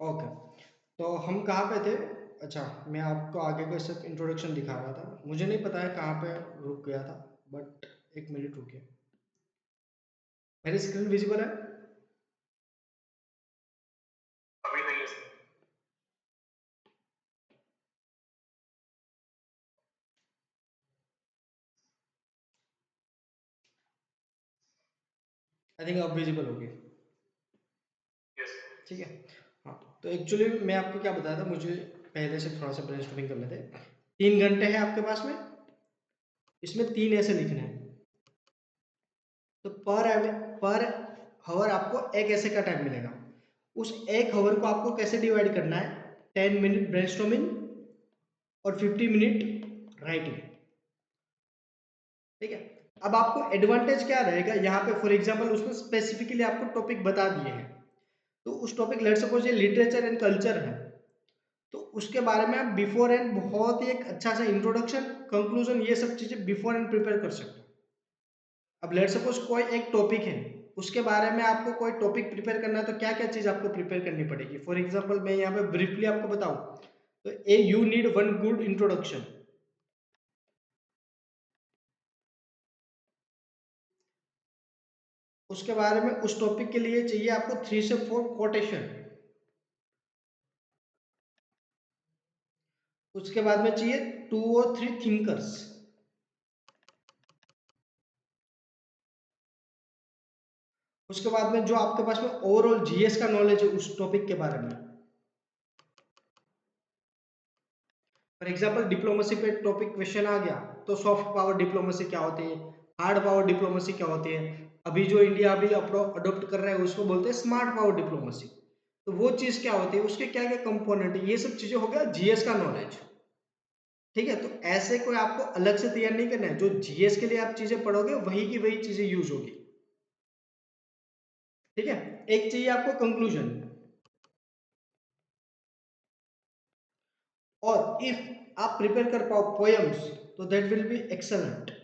Okay, तो हम कहाँ पे थे? अच्छा, मैं आपको आगे का सिर्फ इंट्रोडक्शन दिखा रहा था। मुझे नहीं पता है कहाँ पे रुक गया था, बट एक मिनट रुकिए। मेरी स्क्रीन विजिबल है? अभी नहीं है सर। आई थिंक अब विजिबल होगी। यस। ठीक है। हाँ, तो एक्चुअली मैं आपको क्या बताया था, मुझे पहले से थोड़ा सा ब्रेनस्टॉर्मिंग करने थे। 3 घंटे हैं आपके पास में, इसमें 3 ऐसे लिखने हैं। तो पर हावर आपको एक ऐसे का टाइम मिलेगा। उस एक हावर को आपको कैसे डिवाइड करना है? 10 मिनट ब्रेनस्टॉर्मिंग और 50 मिनट राइटिंग। ठीक है। अब आपको एडवांटेज क्या रहेगा यहाँ पे? फॉर एग्जांपल उसने स्पेसिफिकली आपको टॉपिक बता दिए हैं, तो उस टॉपिक, लेट्स सपोज ये लिटरेचर एंड कल्चर है, तो उसके बारे में आप बिफोर एंड बहुत ही एक अच्छा सा इंट्रोडक्शन, कंक्लूजन, ये सब चीजें बिफोर एंड प्रिपेयर कर सकते हो। अब लेट्स सपोज कोई एक टॉपिक है, उसके बारे में आपको कोई टॉपिक प्रिपेयर करना है, तो क्या क्या चीज आपको प्रिपेयर करनी पड़ेगी? फॉर एग्जांपल मैं यहाँ पे ब्रीफली आपको बताऊं, तो uh you need one good introduction. उसके बारे में उस टॉपिक के लिए चाहिए आपको 3 से 4 कोटेशन। उसके बाद में चाहिए 2 और 3 थिंकर्स। उसके बाद में जो आपके पास में ओवरऑल जीएस का नॉलेज है उस टॉपिक के बारे में। फॉर एग्जांपल डिप्लोमेसी पे टॉपिक क्वेश्चन आ गया, तो सॉफ्ट पावर डिप्लोमेसी क्या होती है, हार्ड पावर डिप्लोमेसी क्या होती है। अभी जो इंडिया अभी अडोप्ट कर रहा है उसको बोलते हैं स्मार्ट पावर डिप्लोमेसी। तो वो चीज क्या होती है, उसके क्या क्या कंपोनेंट है, ये सब चीजें हो गया जीएस का नॉलेज। ठीक है, तो ऐसे कोई आपको अलग से तैयार नहीं करना है, जो जीएस के लिए आप चीजें पढ़ोगे वही की वही चीजें यूज होगी। ठीक है। एक चाहिए आपको कंक्लूजन, और इफ आप प्रिपेयर कर पाओ पोएम्स, तो दैट विल बी एक्सलेंट।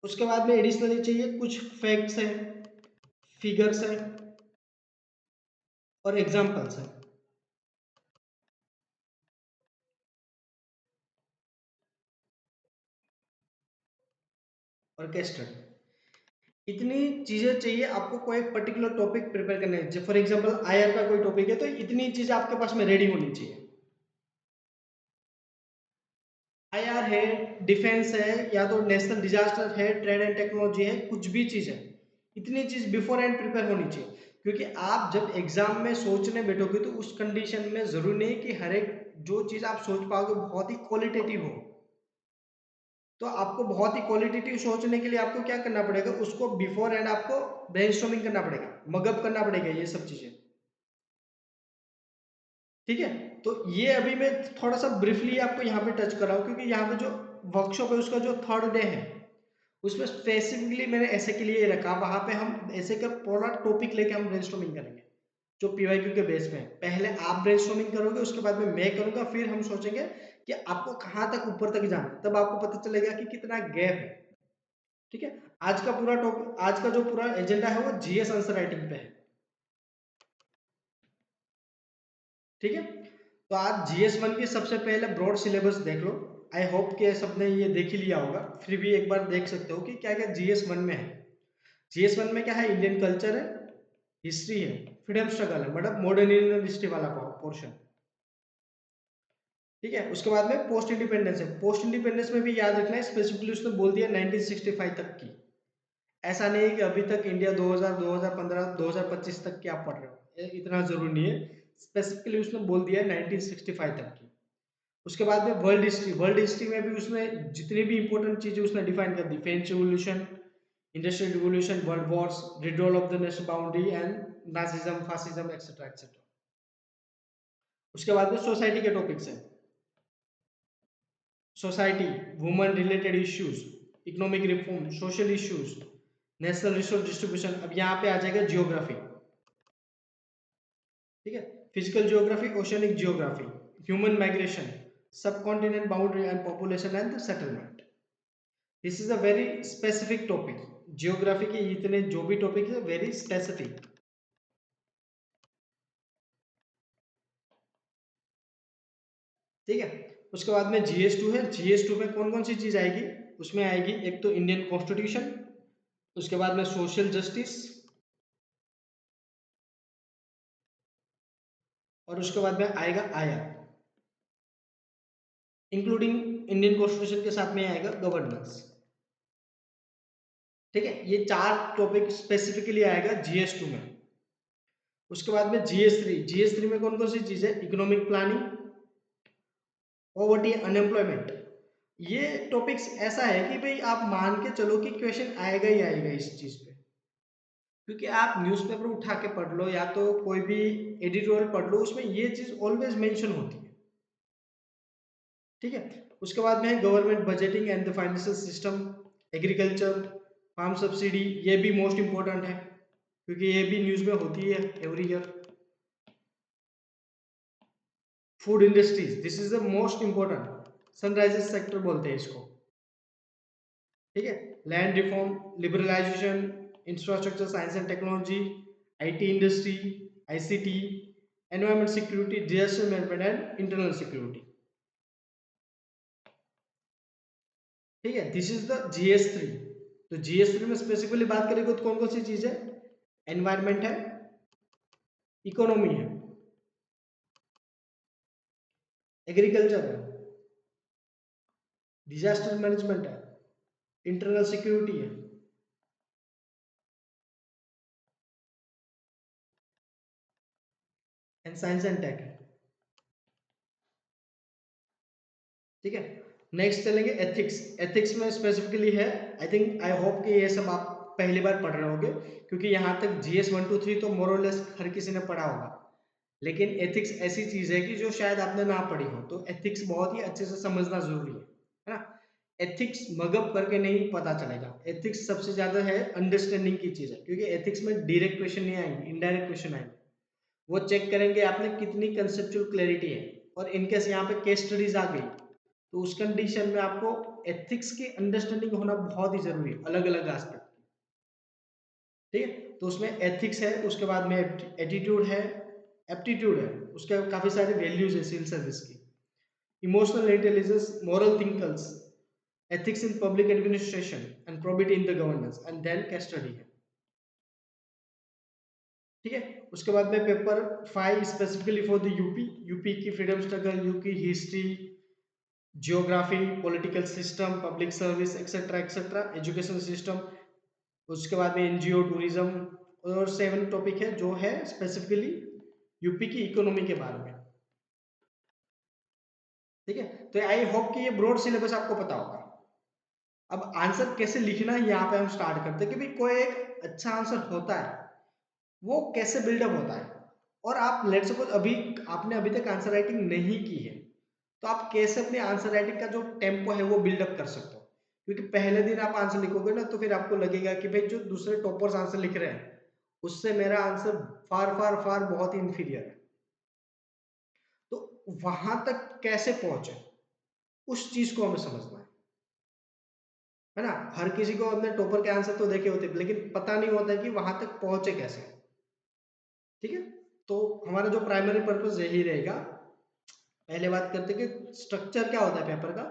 उसके बाद में एडिशनली चाहिए कुछ फैक्ट्स हैं, फिगर्स हैं और एग्जांपल्स हैं। और इतनी चीजें चाहिए आपको कोई पर्टिकुलर टॉपिक प्रिपेयर करने हैं। फॉर एग्जांपल आईआर का कोई टॉपिक है, तो इतनी चीजें आपके पास में रेडी होनी चाहिए। आईआर है, डिफेंस है, या तो नेशनल डिजास्टर है, ट्रेड एंड टेक्नोलॉजी है, कुछ भी चीज है, इतनी चीज बिफोर एंड प्रिपेयर होनी चाहिए। क्योंकि आप जब एग्जाम में सोचने बैठोगे, तो उस कंडीशन में जरूरी नहीं कि हर एक जो चीज आप सोच पाओगे बहुत ही क्वालिटेटिव हो। तो आपको बहुत ही क्वालिटेटिव सोचने के लिए आपको क्या करना पड़ेगा, उसको बिफोर एंड आपको ब्रेनस्टॉर्मिंग करना पड़ेगा, मगअप करना पड़ेगा ये सब चीजें। ठीक है। तो ये अभी मैं थोड़ा सा ब्रीफली आपको यहाँ पे टच कर रहा हूँ, क्योंकि यहाँ पे जो वर्कशॉप है उसका जो 3rd डे है, उसमें स्पेसिफिकली मैंने ऐसे के लिए रखा, वहां पे हम ऐसे का पूरा टॉपिक लेके हम ब्रेनस्टॉर्मिंग करेंगे, जो पीवाईक्यू के बेस पे है। पहले आप ब्रेनस्टॉर्मिंग करोगे, उसके बाद में मैं करूंगा, फिर हम सोचेंगे कि आपको कहाँ तक ऊपर तक जाना है, तब आपको पता चलेगा कि कितना गैप है। ठीक है। आज का पूरा टॉपिक, आज का जो पूरा एजेंडा है वो जीएस आंसर राइटिंग पे है। ठीक है। तो आज जीएस 1 की सबसे पहले ब्रॉड सिलेबस देख लो। आई होप कि सबने ये देख ही लिया होगा, फिर भी एक बार देख सकते हो कि क्या क्या जीएस 1 में है। जीएस 1 में क्या है? इंडियन कल्चर है, हिस्ट्री है, फ्रीडम स्ट्रगल है, मतलब मॉडर्न इंडियन हिस्ट्री वाला पोर्शन। ठीक है। उसके बाद में पोस्ट इंडिपेंडेंस है। पोस्ट इंडिपेंडेंस में भी याद रखना है, स्पेसिफिकली उसने बोल दिया 1965 तक की। ऐसा नहीं है कि अभी तक इंडिया 2000, 2015, 2025 तक की आप पढ़ रहे हो, इतना जरूरी नहीं है। स्पेसिफिकली उसने बोल दिया 1965 तक की। उसके बाद में वर्ल्ड हिस्ट्री, वर्ल्ड हिस्ट्री में भी उसने जितनी भी इंपॉर्टेंट चीजें उसने डिफाइन कर दी, French revolution, industrial revolution, world wars, redrawal of the national boundary and Nazism, fascism, etcetera etcetera. उसके बाद में सोसाइटी के टॉपिक्स हैं, society, women related issues, economic reform, social issues, national resource distribution. अब यहाँ पे आ जाएगा जियोग्राफी। ठीक है। Physical geography, oceanic geography, human migration, subcontinent boundary and population and settlement. This is a very specific topic. Geography के इतने जो भी टॉपिक है वेरी स्पेसिफिक। ठीक है। उसके बाद में GS2 है। GS2 में कौन कौन सी चीज आएगी? उसमें आएगी एक तो इंडियन कॉन्स्टिट्यूशन, उसके बाद में सोशल जस्टिस, और उसके बाद में आएगा आया, इंक्लूडिंग इंडियन कॉन्स्टिट्यूशन के साथ में आएगा गवर्नेंस। ठीक है, ये 4 टॉपिक स्पेसिफिकली आएगा GS2 में। उसके बाद में GS3 में कौन कौन सी चीज है? Economic planning, poverty, unemployment. ये टॉपिक्स ऐसा है कि भाई आप मान के चलो कि क्वेश्चन आएगा ही आएगा इस चीज पे, क्योंकि आप न्यूज़पेपर उठा के पढ़ लो या तो कोई भी एडिटोरियल पढ़ लो, उसमें ये चीज ऑलवेज मेंशन होती है। ठीक है। उसके बाद में है government budgeting and the financial system, agriculture, farm subsidy, ये भी मोस्ट इंपॉर्टेंट है क्योंकि ये भी न्यूज में होती है every year. Food industries, this is the most important, sunrises sector बोलते हैं इसको। ठीक है। Land reform, liberalisation, infrastructure, science and technology, IT industry, ICT, environment security, disaster management and internal security. ठीक है, दिस इज द GS3। तो GS3 में specifically बात करेंगे तो कौन कौन सी चीज है? एनवायरमेंट है, इकोनॉमी है, एग्रीकल्चर है, डिजास्टर मैनेजमेंट है, इंटरनल सिक्योरिटी है, एंड साइंस एंड टेक है। ठीक है। नेक्स्ट चलेंगे एथिक्स। एथिक्स में स्पेसिफिकली है, आई थिंक आई होप कि ये सब आप पहली बार पढ़ रहे होगे, क्योंकि यहाँ तक GS 1 2 3 तो मोरलेस हर किसी ने पढ़ा होगा, लेकिन एथिक्स ऐसी चीज है कि जो शायद आपने ना पढ़ी हो, तो एथिक्स बहुत ही अच्छे से समझना जरूरी है ना। एथिक्स मगअप करके नहीं पता चलेगा, एथिक्स सबसे ज्यादा है अंडरस्टैंडिंग की चीज है, क्योंकि एथिक्स में डायरेक्ट क्वेश्चन नहीं आएंगे, इनडायरेक्ट क्वेश्चन आएंगे। वो चेक करेंगे आपने कितनी कंसेप्चुअल क्लैरिटी है, और इनकेस यहाँ पे केस स्टडीज आ गई तो उस कंडीशन में आपको एथिक्स की अंडरस्टैंडिंग होना बहुत ही जरूरी है, अलग अलग एस्पेक्ट। ठीक है, तो उसमें एथिक्स है, उसके बाद में एटीट्यूड है, एप्टीट्यूड है, उसके काफी सारे वैल्यूज है सिविल सर्विस की, emotional intelligence, moral thinkers, ethics in public administration and probity in the governance, and then case study है। ठीक है। उसके बाद में paper 5 specifically for the UP की freedom struggle, UP history, geography, political system, public service, etcetera etcetera, education system. उसके बाद में NGO, टूरिज्म, और 7 टॉपिक है जो है स्पेसिफिकली यूपी की इकोनॉमी के बारे में। ठीक है, तो आई होप कि ये ब्रॉड सिलेबस आपको पता होगा। अब आंसर कैसे लिखना है यहाँ पे हम स्टार्ट करते हैं कि भाई कोई एक अच्छा आंसर होता है वो कैसे बिल्डअप होता है, और आप लेट सपोज अभी आपने अभी तक आंसर राइटिंग नहीं की है, तो आप कैसे अपने आंसर राइटिंग का जो टेम्पो है वो बिल्डअप कर सकते हो। क्योंकि पहले दिन आप आंसर लिखोगे ना तो फिर आपको लगेगा कि भाई जो दूसरे टॉपर्स आंसर लिख रहे हैं उससे मेरा आंसर फार फार फार बहुत ही इंफीरियर है। तो वहां तक कैसे पहुंचे उस चीज को हमें समझना है ना। हर किसी को अपने टॉपर के आंसर तो देखे होते हैं, लेकिन पता नहीं होता है कि वहां तक पहुंचे कैसे। ठीक है, तो हमारा जो प्राइमरी पर्पस यही रहेगा। पहले बात करते हैं कि स्ट्रक्चर क्या होता है पेपर का।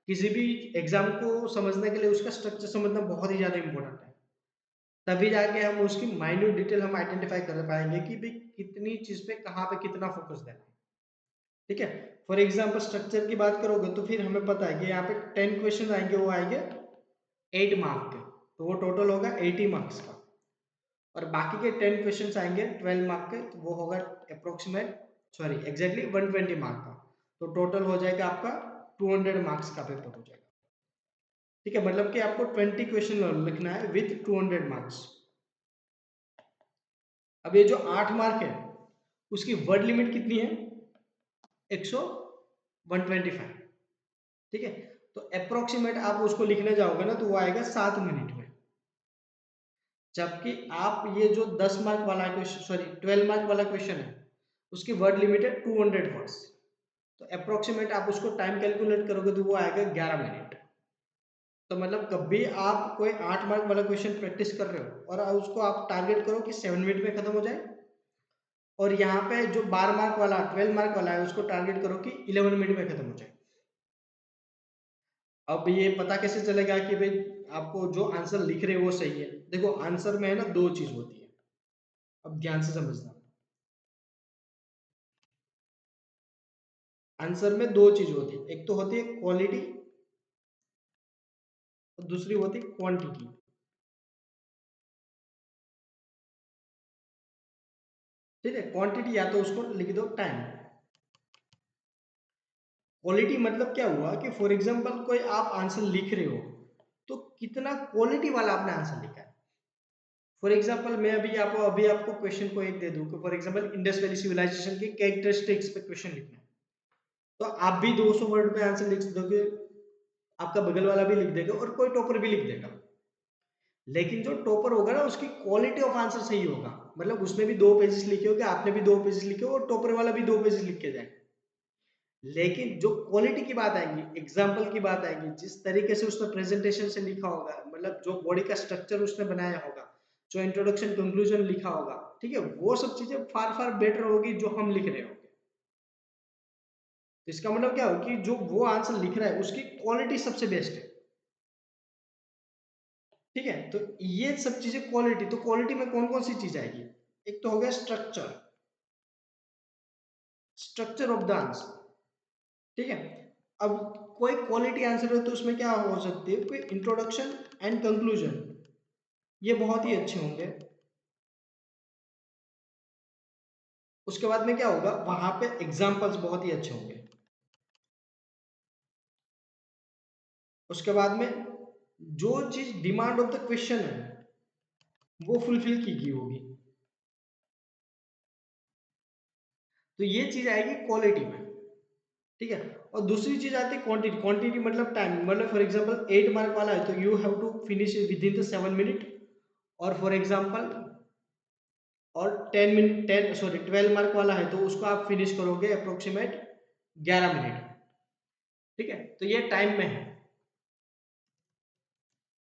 किसी भी एग्जाम को समझने के लिए उसका स्ट्रक्चर समझना बहुत ही ज्यादा इंपॉर्टेंट है, तभी जाके हम उसकी माइन्यूट डिटेल हम आइडेंटिफाई कर पाएंगे कि भाई कितनी चीज पे कहाँ पे कितना फोकस देना है। ठीक है, फॉर एग्जाम्पल स्ट्रक्चर की बात करोगे तो फिर हमें पता है कि यहाँ पे 10 क्वेश्चन आएंगे, वो आएंगे 8 मार्क के, तो वो टोटल होगा 80 मार्क्स का। और बाकी के 10 क्वेश्चन आएंगे 12 मार्क के, तो वो होगा अप्रोक्सीमेट सॉरी एग्जैक्टली 120 मार्क का। तो टोटल हो जाएगा आपका 200 मार्क्स का पेपर हो जाएगा। ठीक है, मतलब कि आपको 20 क्वेश्चन लिखना है विथ 200 मार्क्स। अब ये जो 8 मार्क है उसकी वर्ड लिमिट कितनी है? 100 125। ठीक है, तो अप्रोक्सीमेट आप उसको लिखने जाओगे ना तो वो आएगा 7 मिनट में। जबकि आप ये जो 10 मार्क वाला क्वेश्चन सॉरी 12 मार्क वाला क्वेश्चन है उसकी वर्ड लिमिट है 200 वर्ड्स, तो अप्रोक्सीमेट आप उसको टाइम कैलकुलेट करोगे तो वो आएगा 11 मिनट। तो मतलब कभी आप कोई 8 मार्क वाला क्वेश्चन प्रैक्टिस कर रहे हो और उसको आप टारगेट करो कि 7 मिनट में खत्म हो जाए, और यहाँ पे जो 12 मार्क वाला 12 मार्क वाला है उसको टारगेट करो कि 11 मिनट में खत्म हो जाए। अब ये पता कैसे चलेगा कि भाई आपको जो आंसर लिख रहे हो वो सही है? देखो आंसर में है ना दो चीज होती है, अब ध्यान से समझना। आंसर में दो चीज होती है, एक तो होती है क्वालिटी और दूसरी होती है क्वांटिटी। ठीक है, क्वांटिटी या तो उसको लिख दो टाइम। क्वालिटी मतलब क्या हुआ कि फॉर एग्जांपल कोई आप आंसर लिख रहे हो तो कितना क्वालिटी वाला आपने आंसर लिखा है। फॉर एग्जांपल मैं अभी आपको क्वेश्चन को एक दे दूं कि for example Indus valley civilisation के कैरेक्टरिस्टिक्स पे क्वेश्चन लिखना है, तो आप भी 200 वर्ड में आंसर लिख दोगे, आपका बगल वाला भी लिख देगा और कोई टॉपर भी लिख देगा। लेकिन जो टॉपर होगा ना उसकी क्वालिटी ऑफ आंसर सही होगा, मतलब उसने भी 2 पेजेस लिखे होंगे, आपने भी 2 पेजेस लिखे हो और टॉपर वाला भी 2 पेजेस लिख के जाए। लेकिन जो क्वालिटी की बात आएगी, एग्जाम्पल की बात आएगी, जिस तरीके से उसने प्रेजेंटेशन से लिखा होगा, मतलब जो बॉडी का स्ट्रक्चर उसने बनाया होगा, जो इंट्रोडक्शन कंक्लूजन लिखा होगा, ठीक है, वो सब चीजें फार फार बेटर होगी जो हम लिख रहे होंगे। तो इसका मतलब क्या हो कि जो वो आंसर लिख रहा है उसकी क्वालिटी सबसे बेस्ट है। ठीक है, तो ये सब चीजें क्वालिटी, तो क्वालिटी में कौन कौन सी चीज आएगी? एक तो हो गया structure, structure of the answer. ठीक है, अब कोई क्वालिटी आंसर है तो उसमें क्या हो सकती है, कोई इंट्रोडक्शन एंड कंक्लूजन, ये बहुत ही अच्छे होंगे। उसके बाद में क्या होगा, वहां पे एग्जाम्पल्स बहुत ही अच्छे होंगे। उसके बाद में जो चीज डिमांड ऑफ द क्वेश्चन है वो फुलफिल की गई होगी। तो ये चीज आएगी क्वालिटी में। ठीक है, और दूसरी चीज आती है क्वांटिटी। क्वांटिटी मतलब टाइम, मतलब फॉर एग्जांपल 8 मार्क वाला है तो you have to finish within the 7 minute, और फॉर एग्जांपल और 10 मिनट 10 सॉरी 12 मार्क वाला है तो उसको आप फिनिश करोगे अप्रोक्सीमेट 11 मिनट। ठीक है, तो ये टाइम में है।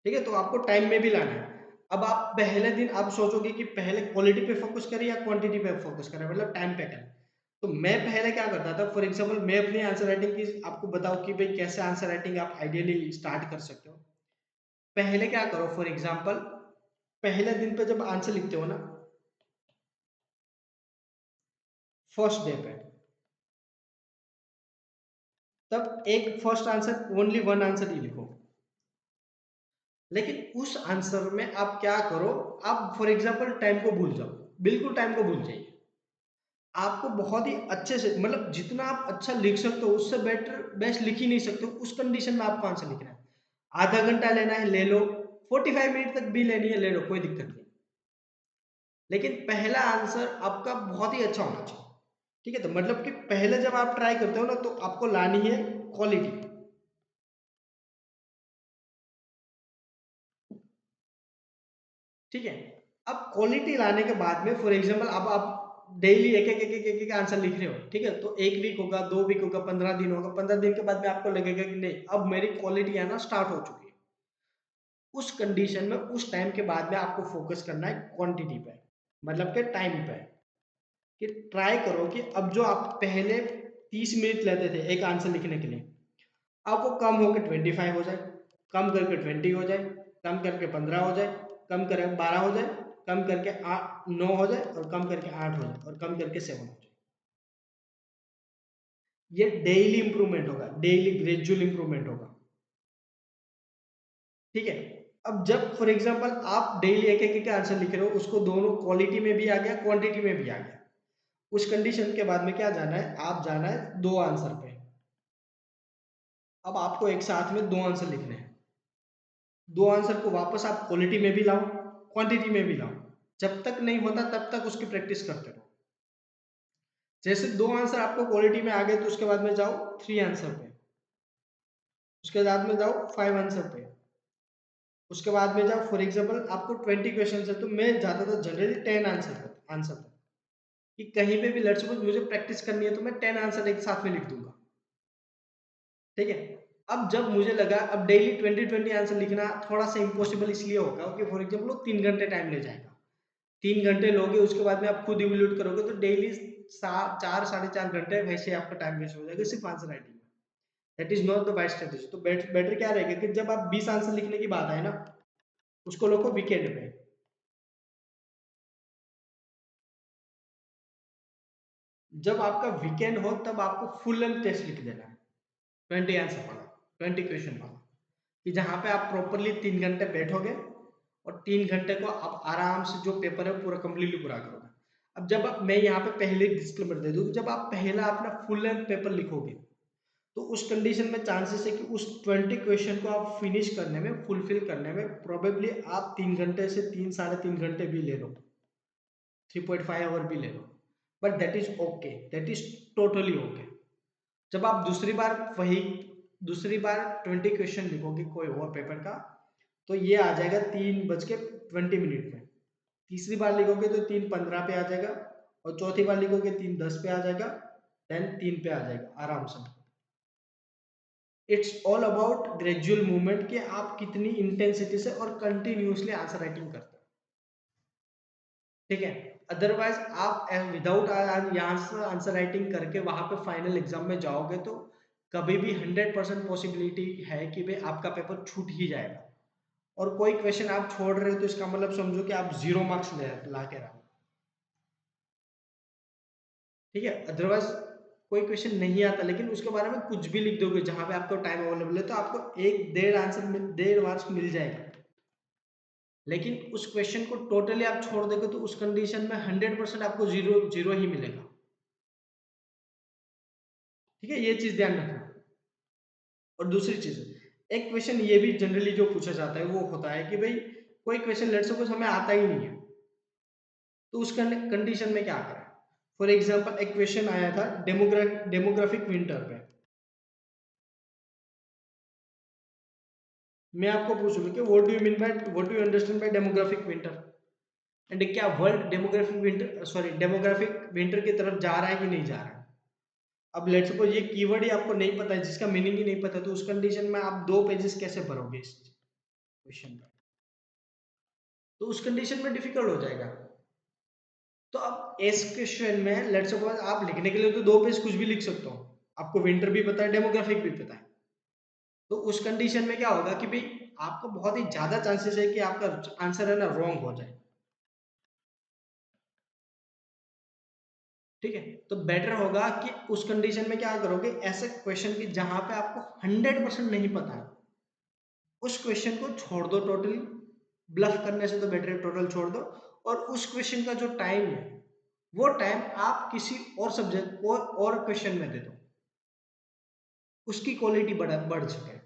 ठीक है, तो आपको टाइम में भी लाना है। अब आप पहले दिन आप सोचोगे कि पहले क्वालिटी पे फोकस करें या क्वांटिटी पे फोकस करें, मतलब टाइम पे करें। तो मैं पहले क्या करता था, फॉर एग्जांपल मैं अपनी आंसर राइटिंग की आपको बताऊं कि भाई कैसे आंसर राइटिंग आप आइडियली स्टार्ट कर सकते हो। पहले क्या करो, फॉर एग्जांपल पहले दिन पे जब आंसर लिखते हो ना, फर्स्ट डे पे, तब एक first answer, only one answer ही लिखो। लेकिन उस आंसर में आप क्या करो, आप फॉर एग्जांपल टाइम को भूल जाओ, बिल्कुल टाइम को भूल जाइए। आपको बहुत ही अच्छे से, मतलब जितना आप अच्छा लिख सकते हो उससे बेटर बेस्ट लिख ही नहीं सकते हो, उस कंडीशन में आपको आंसर लिखना है। आधा घंटा लेना है ले लो, 45 मिनट तक भी लेनी है ले लो, कोई दिक्कत नहीं। लेकिन पहला आंसर आपका बहुत ही अच्छा होना चाहिए। ठीक है, तो मतलब कि पहले जब आप ट्राई करते हो ना तो आपको लानी है क्वालिटी। ठीक है, अब क्वालिटी लाने के बाद में फॉर एग्जांपल अब आप डेली एक एक आंसर लिख रहे हो, ठीक है, तो 1 वीक होगा, 2 वीक होगा, 15 दिन होगा, 15 दिन के बाद में आपको लगेगा कि नहीं अब मेरी क्वालिटी आना स्टार्ट हो चुकी है। उस कंडीशन में उस टाइम के बाद में आपको फोकस करना है क्वांटिटी पे, मतलब के टाइम पे। कि ट्राई करो कि अब जो आप पहले 30 मिनट लेते थे एक आंसर लिखने के लिए, अब वो कम होकर 25 हो जाए, कम करके 20 हो जाए, कम करके 15 हो जाए, कम करके 12 हो जाए, कम करके 9 हो जाए, और कम करके 8 हो जाए, और कम करके 7 हो जाए। ये डेली इंप्रूवमेंट होगा, डेली ग्रेजुअल इंप्रूवमेंट होगा। ठीक है, अब जब फॉर एग्जांपल आप डेली एक आंसर लिख रहे हो, उसको दोनों क्वालिटी में भी आ गया, क्वांटिटी में भी आ गया, उस कंडीशन के बाद में क्या जाना है, आप जाना है दो आंसर पे। अब आपको एक साथ में दो आंसर लिखने हैं, दो आंसर को वापस आप क्वालिटी में भी लाओ, क्वांटिटी में भी लाओ। जब तक नहीं होता तब तक उसकी प्रैक्टिस करते रहो। जैसे दो आंसर आपको क्वालिटी में आ गए तो उसके बाद में जाओ 3 आंसर पे, उसके बाद में जाओ 5 आंसर पे, उसके बाद में जाओ फॉर एग्जांपल आपको 20 क्वेश्चन है तो मैं जाता था जनरली 10 आंसर पे, कि कहीं पे भी लेट्स सपोज मुझे प्रैक्टिस करनी है तो मैं 10 आंसर एक साथ में लिख दूंगा। ठीक है, अब जब मुझे लगा अब डेली 20 20 आंसर लिखना थोड़ा सा इम्पॉसिबल इसलिए होगा कि फॉर एग्जांपल वो 3 घंटे टाइम ले जाएगा, 3 घंटे लोगे, उसके बाद में आप खुद इवैल्यूएट करोगे तो डेली 4 साढ़े 4 घंटे वैसे आपका टाइम वेस्ट हो जाएगा सिर्फ आंसर राइटिंग में। That is not the best strategy. तो बेटर क्या रहेगा कि जब आप 20 आंसर लिखने की बात आए ना, उसको लोगों वीकेंड पे, जब आपका वीकेंड हो तब आपको फुल लेंथ टेस्ट लिख देना है, 20 आंसर वाला, 20 क्वेश्चन वाला, कि जहां पे आप प्रॉपरली 3 घंटे बैठोगे और 3 घंटे को आप आराम से जो पेपर है पूरा कंप्लीटली पूरा करोगे। अब जब मैं यहाँ पे पहले डिस्क्लेमर दे दूं, जब आप पहला अपना फुल लेंथ पेपर लिखोगे तो उस कंडीशन में चांसेस है कि उस 20 क्वेश्चन को आप फिनिश करने में, फुलफिल करने में प्रोबेबली आप 3 घंटे से 3 साढ़े 3 घंटे भी ले लो, 3.5 आवर भी ले लो, but that is okay, that is totally okay. जब आप दूसरी बार 20 क्वेश्चन लिखोगे कोई और पेपर का, तो ये आ जाएगा 3:20 में। तीसरी बार लिखोगे तो 3:15 पे आ जाएगा, और चौथी बार लिखोगे 3:10 पे आ जाएगा, देन 3 पे आ जाएगा आराम से। It's all about gradual movement कि आप कितनी इंटेंसिटी से और कंटिन्यूसली आंसर राइटिंग करते हो, ठीक है। अदरवाइज आप विदाउट यहाँ से आंसर राइटिंग करके वहां पे फाइनल एग्जाम में जाओगे तो कभी भी 100% पॉसिबिलिटी है कि भाई आपका पेपर छूट ही जाएगा, और कोई क्वेश्चन आप छोड़ रहे हो तो इसका मतलब समझो कि आप 0 मार्क्स ला के रहो, ठीक है। अदरवाइज कोई क्वेश्चन नहीं आता लेकिन उसके बारे में कुछ भी लिख दोगे जहां पे आपको टाइम अवेलेबल है, तो आपको 1 1.5 आंसर 1.5 मार्क्स मिल जाएगा। लेकिन उस क्वेश्चन को टोटली आप छोड़ दोगे तो उस कंडीशन में 100% आपको जीरो जीरो ही मिलेगा, ठीक है। ये चीज ध्यान रखना। और दूसरी चीज, एक क्वेश्चन ये भी जनरली जो पूछा जाता है वो होता है कि भाई कोई क्वेश्चन लेट्स सपोज हमें आता ही नहीं है, तो उस कंडीशन में क्या करें। फॉर एग्जांपल एक क्वेश्चन आया था डेमोग्राफिक विंटर पे। मैं आपको पूछूंगा कि what do you understand by demographic winter, and क्या वर्ल्ड डेमोग्राफिक विंटर की तरफ जा रहा है कि नहीं जा रहा है। अब लेट्स सपोज ये कीवर्ड ही आपको नहीं पता है, जिसका मीनिंग ही नहीं पता, तो उस कंडीशन में आप 2 पेजेस कैसे भरोगे इस क्वेश्चन में, तो उस कंडीशन में डिफिकल्ट हो जाएगा। तो अब इस क्वेश्चन में लेट्स सपोज आप लिखने के लिए तो 2 पेज कुछ भी लिख सकते हो, आपको विंटर भी पता है, डेमोग्राफिक भी पता है, तो उस कंडीशन में क्या होगा कि भाई आपको बहुत ही ज्यादा चांसेस है कि आपका आंसर है ना रॉन्ग हो जाए, ठीक है। तो बेटर होगा कि उस कंडीशन में क्या करोगे, ऐसे क्वेश्चन की जहां पे आपको 100% नहीं पता है, उस क्वेश्चन को छोड़ दो टोटली। ब्लफ करने से तो बेटर है टोटल छोड़ दो, और उस क्वेश्चन का जो टाइम है वो टाइम आप किसी और सब्जेक्ट को और क्वेश्चन में दे दो, उसकी क्वालिटी बढ़ सके,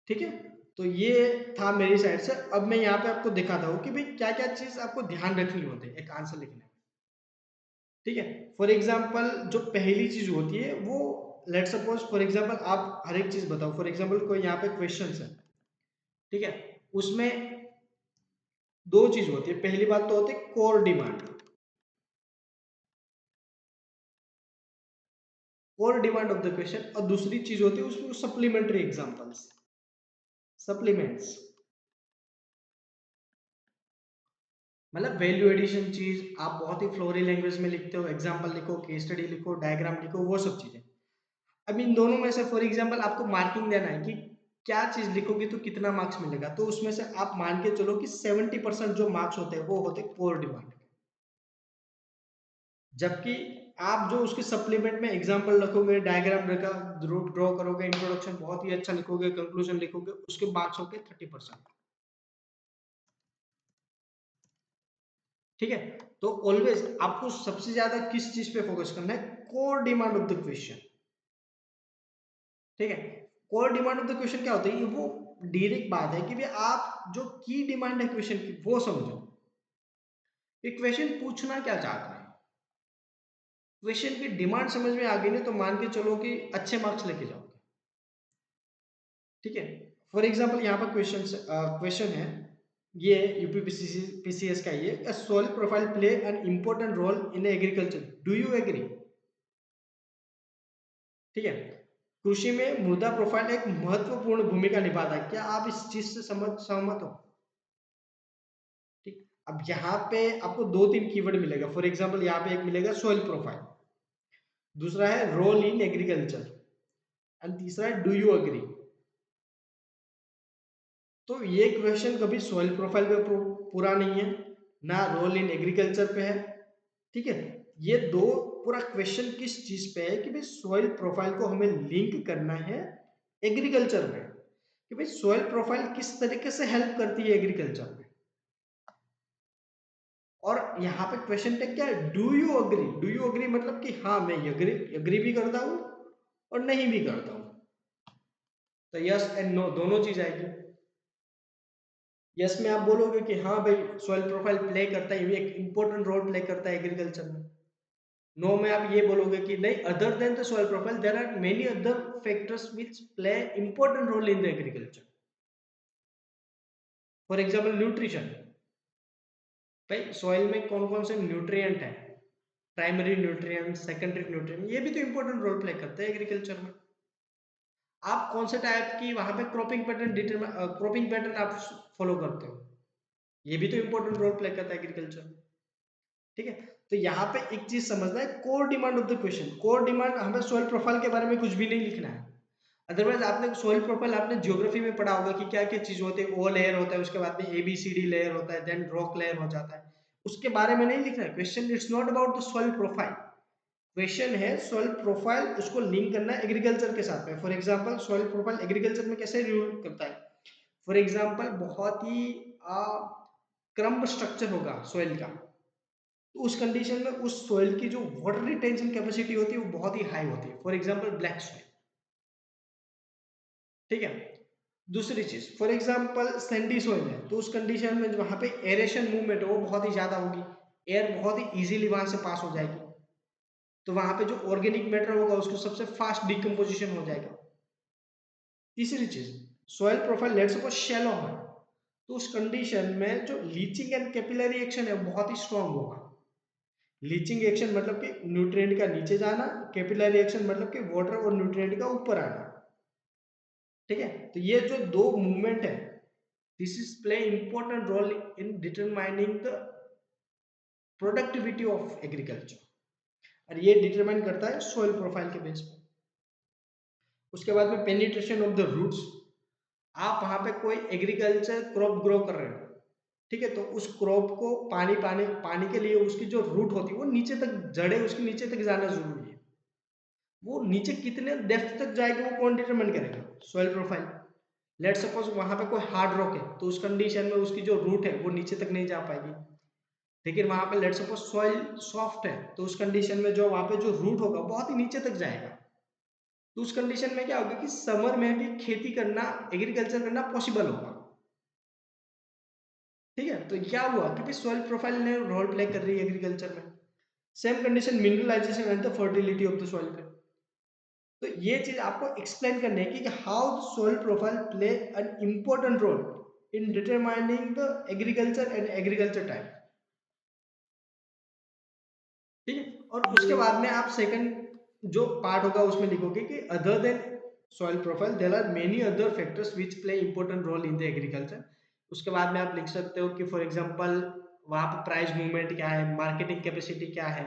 ठीक है। तो ये था मेरी साइड से। अब मैं यहाँ पे आपको दिखाता हूँ कि भाई क्या क्या चीज आपको ध्यान रखनी होती है एक आंसर लिखने में, ठीक है। फॉर एग्जाम्पल जो पहली चीज होती है वो, लेट सपोज फॉर एग्जाम्पल आप हर एक चीज बताओ, फॉर एग्जाम्पल कोई यहाँ पे क्वेश्चन है, ठीक है। उसमें 2 चीज होती है, पहली बात तो होती है core demand, core demand of the question, और दूसरी चीज होती है उसमें सप्लीमेंट्री एग्जांपल्स, सप्लीमेंट्स, मतलब वैल्यू एडिशन चीज आप बहुत ही फ्लोरी लैंग्वेज में लिखते हो, एग्जांपल लिखो, केस स्टडी लिखो, डायग्राम लिखो, वो सब चीजें। अब इन दोनों में से फॉर एग्जांपल आपको मार्किंग देना है कि क्या चीज लिखोगे तो कितना मार्क्स मिलेगा, तो उसमें से आप मान के चलो कि 70% जो मार्क्स होते हैं वो होते हैं कोर डिमांड, जबकि आप जो उसके सप्लीमेंट में एग्जांपल रखोगे, डायग्राम ड्रॉ करोगे, इंट्रोडक्शन बहुत ही अच्छा लिखोगे, कंक्लूजन लिखोगे, उसके मार्क्स होंगे 30%, ठीक है। तो ऑलवेज आपको सबसे ज्यादा किस चीज पे फोकस करना है, core demand of the question, ठीक है। Core demand of the question क्या होता है, ये वो डायरेक्ट बात है कि भाई आप जो की डिमांड है क्वेश्चन की वो समझो, ये क्वेश्चन पूछना क्या चाहता है, क्वेश्चन की डिमांड समझ में आ गई ना, तो मान के चलो कि अच्छे मार्क्स लेके जाओगे, ठीक है। फॉर एग्जाम्पल यहाँ पर क्वेश्चन है, ये यूपीपीसीसी पीसीएस का, ये soil profile play an important role in agriculture, do you agree, ठीक है। कृषि में मृदा प्रोफाइल एक महत्वपूर्ण भूमिका निभाता है, क्या आप इस चीज से सहमत हो, ठीक। अब यहाँ पे आपको 2-3 कीवर्ड मिलेगा। फॉर एग्जांपल यहाँ पे एक मिलेगा सॉइल प्रोफाइल, दूसरा है रोल इन एग्रीकल्चर एंड तीसरा है डू यू एग्री। तो ये क्वेश्चन कभी सॉइल प्रोफाइल पे पूरा नहीं है, ना रोल इन एग्रीकल्चर पे है, ठीक है। ये दो पूरा क्वेश्चन किस चीज पे है कि भाई सॉइल प्रोफाइल को हमें लिंक करना है एग्रीकल्चर में, कि भाई सॉइल प्रोफाइल किस तरीके से हेल्प करती है एग्रीकल्चर में। और यहाँ पे क्वेश्चन टैग क्या है, do you agree. Do you agree मतलब कि हाँ मैं अग्री भी करता हूँ और नहीं भी करता हूँ। तो यस एंड नो दोनों चीज आएगी। यस में आप बोलोगे कि हाँ भाई सॉइल प्रोफाइल प्ले करता है, ये एक इंपॉर्टेंट रोल प्ले करता है एग्रीकल्चर में। नो में आप ये बोलोगे कि नहीं, other than the soil profile there are many other factors which play important role in the agriculture. For example nutrition, भाई सॉइल में कौन कौन से न्यूट्रिएंट है, प्राइमरी न्यूट्रिएंट, सेकेंडरी न्यूट्रिएंट, ये भी तो इंपॉर्टेंट रोल प्ले करते हैं एग्रीकल्चर में। आप कौन से टाइप की वहां पे क्रॉपिंग पैटर्न आप फॉलो करते हो, ये भी तो इंपॉर्टेंट रोल प्ले करता है एग्रीकल्चर में, ठीक है। तो यहाँ पे एक चीज समझना है, core demand of the question. Core demand हमें सॉइल प्रोफाइल के बारे में कुछ भी नहीं लिखना है। अदरवाइज आपने सॉइल प्रोफाइल आपने ज्योग्राफी में पढ़ा होगा कि क्या क्या चीज होती है, ओ लेयर होता है, उसके बाद में ABCD लेयर होता है, देन रॉक लेयर हो जाता है, उसके बारे में नहीं लिखना है question. It's not about the soil profile, question है सॉइल प्रोफाइल, उसको लिंक करना है एग्रीकल्चर के साथ में। For example soil profile agriculture में कैसे रूल करता है, फॉर एग्जांपल बहुत ही क्रम्ब स्ट्रक्चर होगा सॉइल का, तो उस कंडीशन में उस सॉइल की जो वाटर रिटेंशन कैपेसिटी होती है वो बहुत ही हाई होती है। फॉर एग्जांपल ब्लैक सॉइल, ठीक है। दूसरी चीज फॉर एग्जांपल सैंडी सॉइल है, तो उस कंडीशन में वहां पे एरेशन मूवमेंट है वो बहुत ही ज्यादा होगी, एयर बहुत ही इजीली वहां से पास हो जाएगी, तो वहां पे जो ऑर्गेनिक मैटर होगा उसको सबसे फास्ट डिकम्पोजिशन हो जाएगा। तीसरी चीज soil profile let's suppose shallow है, तो उस कंडीशन में जो लीचिंग एंड कैपिलरी एक्शन है वो बहुत ही स्ट्रांग होगा। लीचिंग एक्शन मतलब कि न्यूट्रिएंट का नीचे जाना, कैपिलरी एक्शन मतलब कि वाटर और न्यूट्रिएंट का ऊपर आना, ठीक है। तो ये जो दो मूवमेंट है, this is play important role in determining the productivity of agriculture, और ये डिटरमाइन करता है सॉइल प्रोफाइल के बेस पर। उसके बाद में पेनिट्रेशन ऑफ द रूट्स, आप वहां पे कोई एग्रीकल्चर क्रॉप ग्रो कर रहे हो, ठीक है, तो उस क्रॉप को पानी पानी पानी के लिए उसकी जो रूट होती है वो नीचे तक, जड़े उसके नीचे तक जाना जरूरी है। वो नीचे कितने डेप्थ तक जाएगी वो कौन डिटरमाइन करेगा, सॉइल प्रोफाइल। लेट सपोज वहां पे कोई हार्ड रॉक है, तो उस कंडीशन में उसकी जो रूट है वो नीचे तक नहीं जा पाएगी। लेकिन वहां पे लेट सपोज सॉइल सॉफ्ट है, तो उस कंडीशन में जो वहां पे जो रूट होगा बहुत ही नीचे तक जाएगा। तो उस कंडीशन में क्या होगा कि समर में भी खेती करना, एग्रीकल्चर करना पॉसिबल होगा, ठीक है। तो क्या हुआ कि भाई सॉइल प्रोफाइल ने रोल प्ले कर रही है एग्रीकल्चर में। Same condition mineralisation and the fertility of the soil पे। तो ये चीज आपको एक्सप्लेन करने की कि how the soil profile play an important role in determining the agriculture and agriculture type, ठीक है। और उसके बाद में आप सेकंड जो पार्ट होगा उसमें लिखोगे कि other than soil profile there are many other factors which play important role in the agriculture. उसके बाद में आप लिख सकते हो कि फॉर एग्जांपल वहां पर प्राइस मूवमेंट क्या है, मार्केटिंग कैपेसिटी क्या है,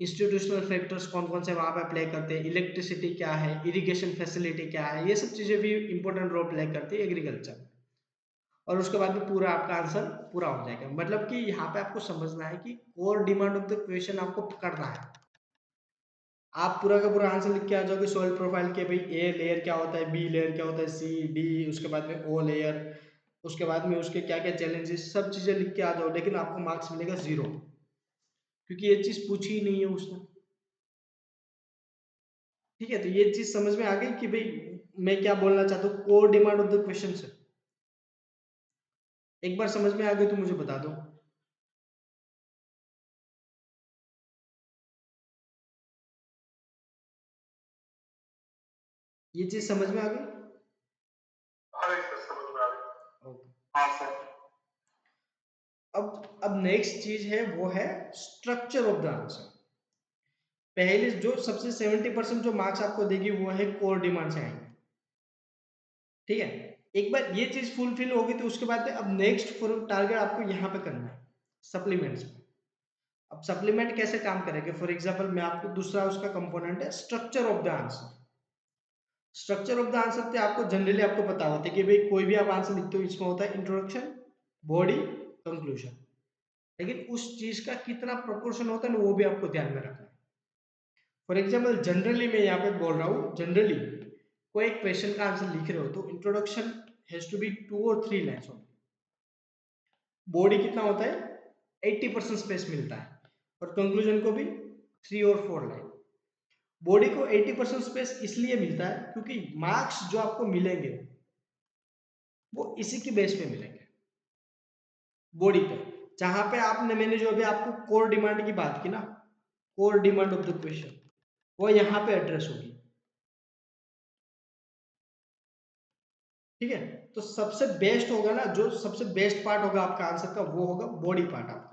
इंस्टीट्यूशनल फैक्टर्स कौन कौन से वहां पर प्ले करते हैं, इलेक्ट्रिसिटी क्या है, इरिगेशन फैसिलिटी क्या है, ये सब चीजें भी इंपॉर्टेंट रोल प्ले करती है एग्रीकल्चर। और उसके बाद में पूरा आपका आंसर पूरा हो जाएगा। मतलब कि यहाँ पे आपको समझना है कि core demand of the question आपको पकड़ना है। आप पूरा का पूरा आंसर लिख के आ जाओगे सॉइल प्रोफाइल के, भाई ए लेयर क्या होता है, बी लेयर क्या होता है, सी डी, उसके बाद में ओ लेयर, उसके बाद में उसके क्या क्या चैलेंजेस, सब चीजें लिख के आ जाओ। लेकिन आपको मार्क्स मिलेगा 0, क्योंकि ये चीज पूछी ही नहीं है उसने, ठीक है। तो ये चीज समझ में आ गई कि भाई मैं क्या बोलना चाहता हूँ core demand of the question से। एक बार समझ में आ गई तो मुझे बता दो। ये चीज समझ में आ गई? हाँ सर, समझ में आ गई। ओके। हाँ सर। अब नेक्स्ट चीज है वो है स्ट्रक्चर ऑफ द आंसर। पहले जो सबसे 70% जो मार्क्स आपको देगी वो है कोर डिमांड से आएंगे, ठीक है। एक बार ये चीज फुलफिल होगी तो उसके बाद अब नेक्स्ट टारगेट आपको यहाँ पे करना है सप्लीमेंट्स में। अब सप्लीमेंट कैसे काम करेंगे, फॉर एग्जांपल मैं आपको दूसरा उसका कंपोनेंट है structure of the answer. Structure of the answer पे आपको जनरली आपको पता होता है कि भाई कोई भी आप आंसर लिखते हो इसमें होता है इंट्रोडक्शन, बॉडी, कंक्लूजन, लेकिन उस चीज का कितना प्रोपोर्शन होता है ना वो भी आपको ध्यान में रखना है। फॉर एग्जाम्पल जनरली मैं यहाँ पे बोल रहा हूँ, जनरली कोई एक क्वेश्चन का आंसर लिख रहे हो तो इंट्रोडक्शन हैज टू बी 2 और 3 लाइन्स ओनली। बॉडी कितना होता है, 80% स्पेस मिलता है, और कंक्लूजन को भी 3 और 4 लाइन। बॉडी को 80% स्पेस इसलिए मिलता है क्योंकि मार्क्स जो आपको मिलेंगे वो इसी की बेस पे मिलेंगे, बॉडी पे। जहां पे आपने, मैंने जो अभी आपको कोर डिमांड की बात की ना, core demand of the question, वो यहाँ पे एड्रेस होगी। ठीक है, तो सबसे बेस्ट होगा ना, जो सबसे बेस्ट पार्ट होगा आपका आंसर का वो होगा बॉडी पार्ट आपका।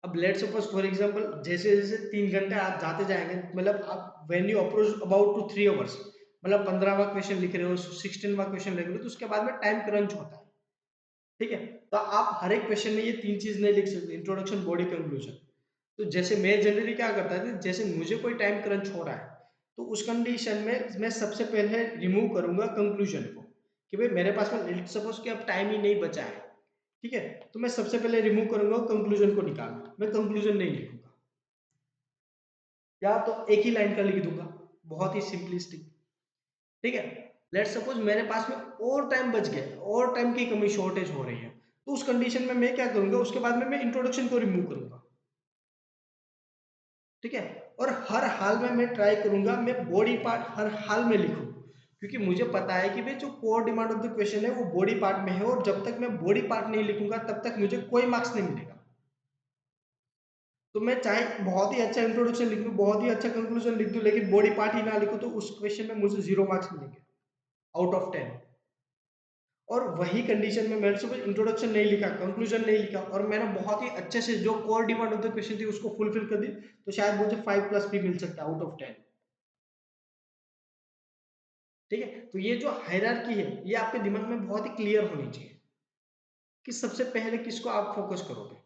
अब लेट सपोज फॉर एग्जांपल जैसे जैसे 3 घंटे आप जाते जाएंगे, मतलब आप when you approach about to 3 hours, मतलब 15वां क्वेश्चन लिख रहे हो, 16वां क्वेश्चन लिख रहे हो, तो उसके बाद में टाइम क्रंच होता है। ठीक है, तो आप हर एक क्वेश्चन में ये 3 चीज नहीं लिख सकते, इंट्रोडक्शन, बॉडी, कंक्लूजन। तो जैसे मैं जनरली क्या करता था, जैसे मुझे कोई टाइम क्रंच हो रहा है तो उस कंडीशन में मैं सबसे पहले रिमूव करूंगा कंक्लूजन को, कि भाई मेरे पास में सपोज कि अब टाइम ही नहीं बचा है। ठीक है, तो मैं सबसे पहले रिमूव करूंगा कंक्लूजन को निकालना, मैं कंक्लूजन नहीं लिखूंगा, या तो एक ही लाइन का लिख दूंगा, बहुत ही सिंपलिस्टिक। ठीक है, लेट सपोज मेरे पास में और टाइम बच गया, और टाइम की कमी, शॉर्टेज हो रही है, तो उस कंडीशन में मैं क्या करूंगा, उसके बाद में मैं इंट्रोडक्शन को रिमूव करूंगा। ठीक है, और हर हाल में मैं ट्राई करूंगा मैं बॉडी पार्ट हर हाल में लिखूं, क्योंकि मुझे पता है कि भाई जो core demand of the question है वो बॉडी पार्ट में है, और जब तक मैं बॉडी पार्ट नहीं लिखूंगा तब तक मुझे कोई मार्क्स नहीं मिलेगा। तो मैं चाहे बहुत ही अच्छा इंट्रोडक्शन लिख दूं, बहुत ही अच्छा कंक्लूजन लिख दूं, लेकिन बॉडी पार्ट ही ना लिखूं तो उस क्वेश्चन में मुझे 0 मार्क्स मिलेंगे आउट ऑफ 10। और वही कंडीशन में मैंने सुबह इंट्रोडक्शन नहीं लिखा, कंक्लूजन नहीं लिखा, और मैंने बहुत ही अच्छे से जो core demand of the question थी उसको फुलफिल कर दी, तो शायद मुझे 5+ भी मिल सकता है आउट ऑफ 10। ठीक है, तो ये जो हायरार्की है ये आपके दिमाग में बहुत ही क्लियर होनी चाहिए कि सबसे पहले किसको आप फोकस करोगे।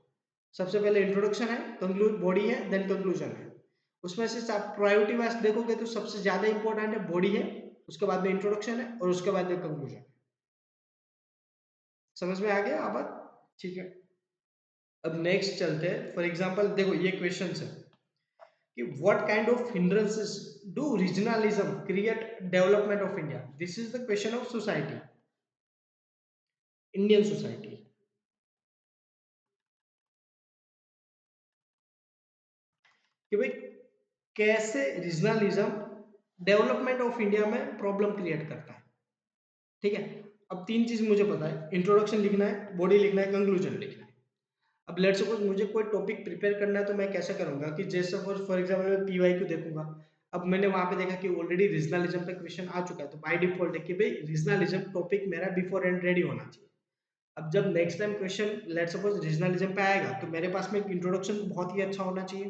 सबसे पहले इंट्रोडक्शन है, कंक्लूड बॉडी है, देन कंक्लूजन है। उसमें से आप प्रायोरिटी वाइज देखोगे तो सबसे ज्यादा इंपॉर्टेंट है बॉडी है, उसके बाद में इंट्रोडक्शन है, और उसके बाद में कंक्लूजन। समझ में आ गया आप बात? ठीक है, अब नेक्स्ट चलते हैं। फॉर एग्जांपल देखो ये क्वेश्चन है कि what kind of hindrances do regionalism create development of India. This is the question of society, Indian society. कि भाई कैसे रीजनलिज्म डेवलपमेंट ऑफ इंडिया में प्रॉब्लम क्रिएट करता है। ठीक है, अब 3 चीज मुझे पता है, इंट्रोडक्शन लिखना है, बॉडी लिखना है, कंक्लूजन लिखना है। अब लेट्स सपोज मुझे कोई टॉपिक प्रिपेयर करना है तो मैं कैसे करूंगा कि जैसे फॉर एग्जांपल मैं पीवाई को देखूंगा। अब मैंने वहां पे देखा कि ऑलरेडी रीजनलिज्म पे क्वेश्चन आ चुका है, तो बाय डिफॉल्ट है कि भाई रीजनलिज्म टॉपिक मेरा बिफोर एंड रेडी होना चाहिए। अब जब next time question let's suppose regionalism पे आएगा तो मेरे पास में इंट्रोडक्शन बहुत ही अच्छा होना चाहिए,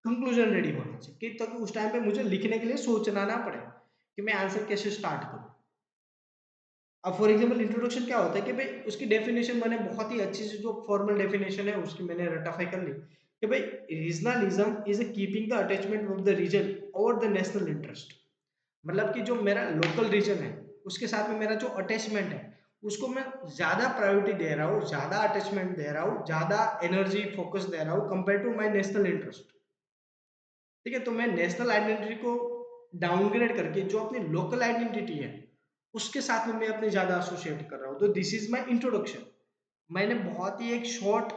कंक्लूजन रेडी होना चाहिए, कि ताकि उस टाइम पे मुझे लिखने के लिए सोचना ना पड़े कि मैं आंसर कैसे स्टार्ट करूं। अब फॉर एग्जांपल इंट्रोडक्शन क्या होता है कि भाई उसकी डेफिनेशन मैंने बहुत ही अच्छी से, जो फॉर्मल डेफिनेशन है उसकी मैंने रटाफाई कर ली कि भाई regionalism is keeping the attachment of the region over the national interest. मतलब कि जो मेरा लोकल रीजन है उसके साथ में मेरा जो अटैचमेंट है उसको मैं ज्यादा प्रायोरिटी दे रहा हूँ, ज्यादा अटैचमेंट दे रहा हूँ, ज्यादा एनर्जी फोकस दे रहा हूँ compare to my national interest. ठीक है, तो मैं नेशनल आइडेंटिटी को डाउनग्रेड करके जो अपनी लोकल आइडेंटिटी है उसके साथ में मैं अपने ज्यादा एसोसिएट कर रहा हूँ, तो दिस इज माय इंट्रोडक्शन। मैंने बहुत ही एक शॉर्ट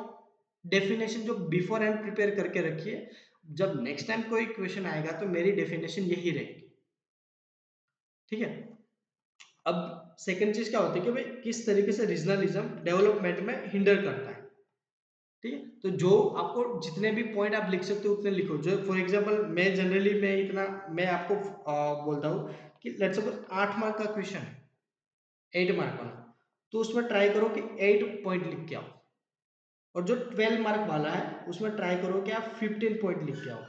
डेफिनेशन जो बिफोर एंड प्रिपेयर करके रखी है, जब नेक्स्ट टाइम कोई क्वेश्चन आएगा तो मेरी डेफिनेशन यही रहेगी। ठीक है, अब सेकंड चीज क्या होती है कि भाई किस तरीके से रीजनलिज्म डेवलपमेंट में हिंडर करता है। ठीक है, तो जो आपको जितने भी पॉइंट आप लिख सकते हो उतने लिखो। जो फॉर एग्जांपल मैं जनरली मैं इतना मैं आपको बोलता हूँ कि लेट्स सपोज 8 मार्क का क्वेश्चन है, 8 मार्क वाला, तो उसमें ट्राई करो कि 8 पॉइंट लिख के आओ, और जो 12 मार्क वाला है उसमें ट्राई करो कि आप 15 पॉइंट लिख के आओ।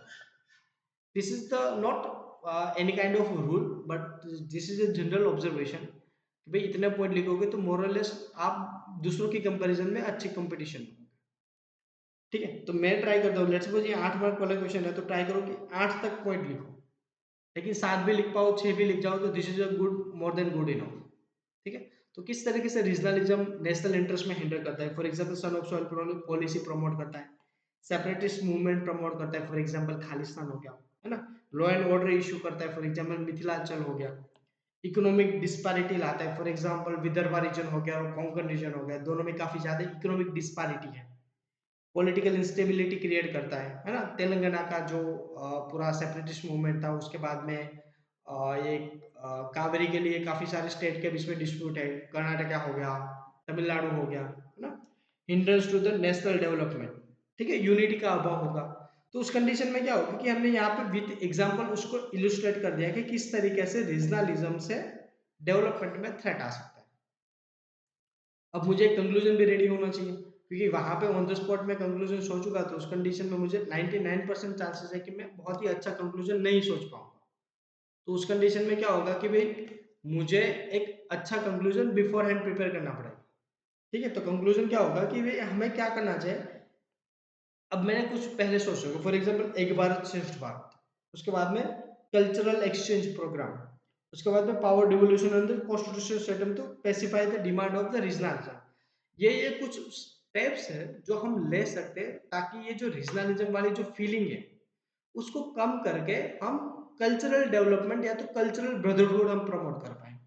This is the not any kind of rule, but this is a general observation कि भाई इतने पॉइंट लिखोगे तो मोरलेस आप दूसरों की कंपैरिजन में अच्छी कंपटीशन। ठीक है, तो मैं ट्राई करता हूँ, लेट्स सपोज ये 8 मार्क वाला क्वेश्चन है तो ट्राई करो कि 8 तक पॉइंट लिखो, लेकिन 7 भी लिख पाओ, 6 भी लिख जाओ तो this is a good, more than good enough. ठीक है, तो किस तरीके से रीजनलिज्म नेशनल इंटरेस्ट में हिंडर करता है, for example son of soil policy promote करता है, सेपरेटिस्ट मूवमेंट प्रमोट करता है, फॉर एग्जांपल खालिस्तान हो गया, है ना, लॉ एंड ऑर्डर इशू करता है, फॉर एग्जांपल मिथिलांचल हो गया, इकोनॉमिक डिस्पैरिटी लाता है, फॉर एग्जांपल विदर्भा रीजन हो गया और कोंकण रीजन हो गया, दोनों में काफी ज्यादा इकोनॉमिक डिस्पैरिटी है, पॉलिटिकल इंस्टेबिलिटी क्रिएट करता है ना, तेलंगाना का जो पूरा सेपरेटिस्ट मूवमेंट था, उसके बाद में ये कावेरी के लिए काफी सारे स्टेट के बीच में डिस्प्यूट है, कर्नाटका हो गया, तमिलनाडु हो गया, है ना, hindrance to the national development, ठीक है, यूनिटी का अभाव होगा। तो उस कंडीशन में क्या होगा कि हमने यहाँ पे विद एग्जांपल उसको इलुस्ट्रेट कर दिया कि किस तरीके से रीजनलिज्म से डेवलपमेंट में थ्रेट आ सकता है। अब मुझे एक कंक्लूजन भी रेडी होना चाहिए, क्योंकि वहां पे ऑन द स्पॉट में कंक्लूजन सोच चुका, तो उस कंडीशन में मुझे 99% चांसेस है कि मैं बहुत ही अच्छा कंक्लूजन नहीं सोच पाऊंगा। तो उस कंडीशन में क्या होगा कि भाई मुझे एक अच्छा कंक्लूजन बिफोर हैंड प्रिपेयर करना पड़ेगा। ठीक है, तो कंक्लूजन क्या होगा कि भाई हमें क्या करना चाहिए। अब मैंने कुछ पहले सोच रखा, फॉर एग्जाम्पल एक भारत श्रेष्ठ भारत, उसके बाद में कल्चरल एक्सचेंज प्रोग्राम, उसके बाद में power devolution under constitutional system to specify the demand of the regionalism. ये कुछ स्टेप्स है जो हम ले सकते हैं ताकि ये जो रीजनलिज्म वाली जो फीलिंग है उसको कम करके हम कल्चरल डेवलपमेंट या तो कल्चरल ब्रदरहुड हम प्रमोट कर पाए।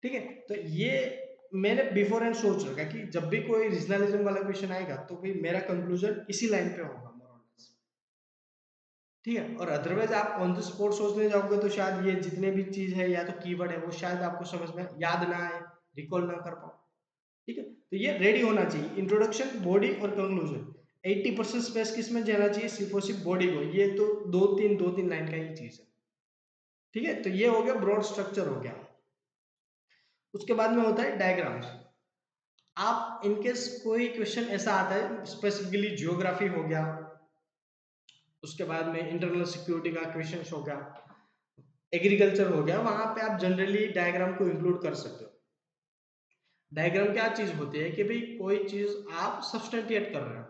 ठीक है, तो ये मैंने बिफोर एंड सोच रखा कि जब भी कोई रीजनलिज्म वाला क्वेश्चन आएगा तो भाई मेरा कंक्लूजन इसी लाइन पे होगा मोर और लेस। ठीक है, और अदरवाइज आप ऑन द स्पॉट सोचने जाओगे तो शायद ये जितने भी चीज है या तो कीवर्ड है वो शायद आपको समझ में याद ना आए, रिकॉल ना कर पाओ। ठीक है, तो ये रेडी होना चाहिए, इंट्रोडक्शन, बॉडी और कंक्लूजन। 80% स्पेस किस में जाना चाहिए, सिर्फ और सिर्फ बॉडी को, ये तो दो तीन लाइन का ही चीज है। ठीक है, तो ये हो गया ब्रॉड स्ट्रक्चर हो गया। उसके बाद में होता है डायग्राम्स। आप इनकेस कोई क्वेश्चन ऐसा आता है स्पेसिफिकली जियोग्राफी हो गया, उसके बाद में इंटरनल सिक्योरिटी का क्वेश्चन हो गया, एग्रीकल्चर हो गया, वहां पे आप जनरली डायग्राम को इंक्लूड कर सकते हो। डायग्राम क्या चीज होती है कि भाई कोई चीज आप सब्सटेंटिएट कर रहे हो,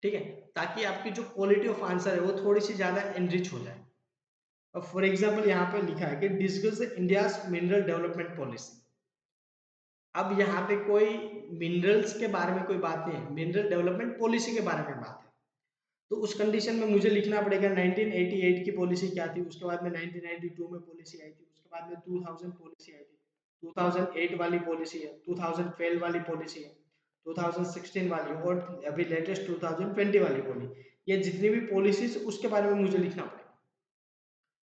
ठीक है, ताकि आपकी जो क्वालिटी ऑफ आंसर है वो थोड़ी सी ज्यादा एनरिच हो जाए। अब फॉर एग्जांपल यहाँ पे लिखा है कि discuss India mineral development policy. अब यहाँ पे कोई मिनरल्स के बारे में कोई बात नहीं है, मिनरल डेवलपमेंट पॉलिसी के बारे में बात है। तो उस कंडीशन में मुझे लिखना पड़ेगा 1988 की पॉलिसी क्या थी, उसके बाद में 1992 में पॉलिसी आई थी, उसके बाद में 2000 पॉलिसी आई थी, 2008 वाली पॉलिसी है, 2012 वाली पॉलिसी है, 2016 वाली, और अभी लेटेस्ट 2020 वाली पॉलिसी, ये जितनी भी पॉलिसीज उसके बारे में मुझे लिखना पड़ेगा।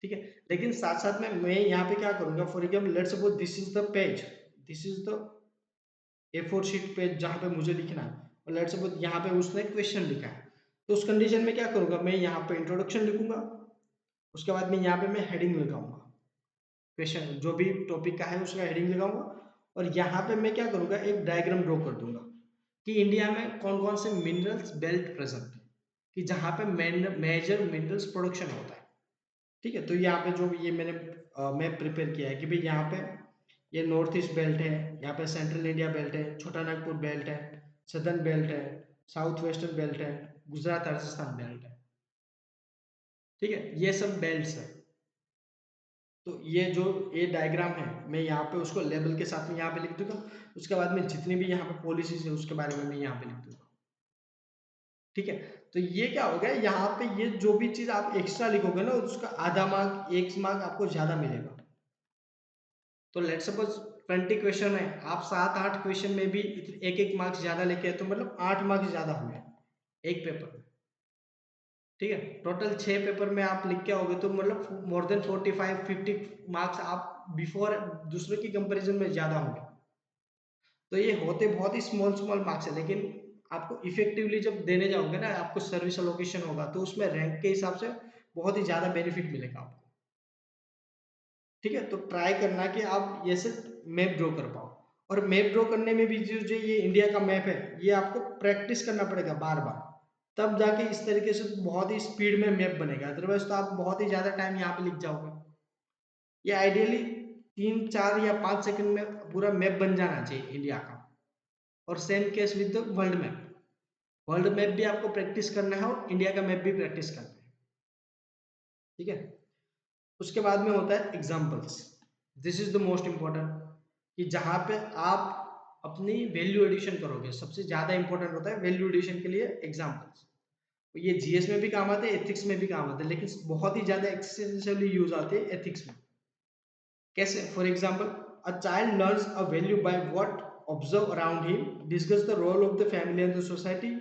ठीक है, लेकिन साथ साथ में मैं यहाँ पे क्या करूंगा, for example let's suppose this is the page, this is the A4 sheet पे जहाँ पे मुझे लिखना है, और लेट्स सपोज यहाँ पे उसने क्वेश्चन लिखा है, तो उस कंडीशन में क्या करूंगा, मैं यहाँ पे इंट्रोडक्शन लिखूंगा, उसके बाद में यहाँ पे मैं हेडिंग लगाऊंगा, क्वेश्चन जो भी टॉपिक का है उसका हेडिंग लगाऊंगा, और यहाँ पे मैं क्या करूंगा, एक डायग्राम ड्रॉ कर दूंगा कि इंडिया में कौन कौन से मिनरल्स बेल्ट प्रेजेंट है, कि जहाँ पे मेजर मिनरल्स प्रोडक्शन होता है। ठीक है, तो यहाँ पे जो ये मैंने मैप प्रिपेयर किया है कि भाई यहाँ पे ये नॉर्थ ईस्ट बेल्ट है, यहाँ पे सेंट्रल इंडिया बेल्ट है, छोटा नागपुर बेल्ट है, सदर्न बेल्ट है, साउथ वेस्टर्न बेल्ट है, गुजरात राजस्थान बेल्ट है। ठीक है, ये सब बेल्ट्स है। तो ये जो ये डायग्राम है मैं यहाँ पे उसको लेबल के साथ में यहाँ पे लिख दूंगा, उसके बाद में जितनी भी यहाँ पे पॉलिसीज है उसके बारे में मैं यहाँ पे लिख दूंगा। ठीक है, तो ये क्या हो गया, यहाँ पे ये जो भी चीज आप एक्स्ट्रा लिखोगे ना उसका आधा मार्क, एक मार्क आपको ज्यादा मिलेगा। तो लेट सपोज 20 क्वेश्चन है, आप 7-8 क्वेश्चन में भी एक एक मार्क्स ज्यादा लेके आए तो मतलब 8 मार्क्स ज्यादा हुए एक पेपर में। ठीक है, टोटल 6 पेपर में आप लिख के आओगे तो मतलब मोर देन 45-50 मार्क्स आप बिफोर दूसरों की कंपैरिजन में ज्यादा होंगे। तो ये होते बहुत ही स्मॉल स्मॉल मार्क्स है, लेकिन आपको इफेक्टिवली जब देने जाओगे ना, आपको सर्विस अलोकेशन होगा तो उसमें रैंक के हिसाब से बहुत ही ज्यादा बेनिफिट मिलेगा आपको। ठीक है, तो ट्राई करना कि आप ये से मैप ड्रॉ कर पाओ, और मैप ड्रॉ करने में भी जो ये इंडिया का मैप है ये आपको प्रैक्टिस करना पड़ेगा बार बार, तब जाके इस तरीके से बहुत ही स्पीड में मैप बनेगा, अदरवाइज तो आप बहुत ही ज्यादा टाइम यहाँ पे लिख जाओगे। ये आइडियली 3-4 या 5 सेकंड में पूरा मैप बन जाना चाहिए इंडिया का, और same case with the world map. World map भी आपको प्रैक्टिस करना है और इंडिया का मैप भी प्रैक्टिस करना है। ठीक है, उसके बाद में होता है examples. This is the most important, कि जहाँ पे आप अपनी वैल्यू एडिशन करोगे, सबसे ज्यादा इंपॉर्टेंट होता है वैल्यू एडिशन के लिए एग्जाम्पल्स। ये जीएस में भी काम आते हैं, एथिक्स में भी काम आते हैं, लेकिन बहुत ही ज्यादा एक्सटेंसिवली यूज आते हैं एथिक्स में। कैसे? For example, a child learns a value by what observe around him, discuss the role of the family and the society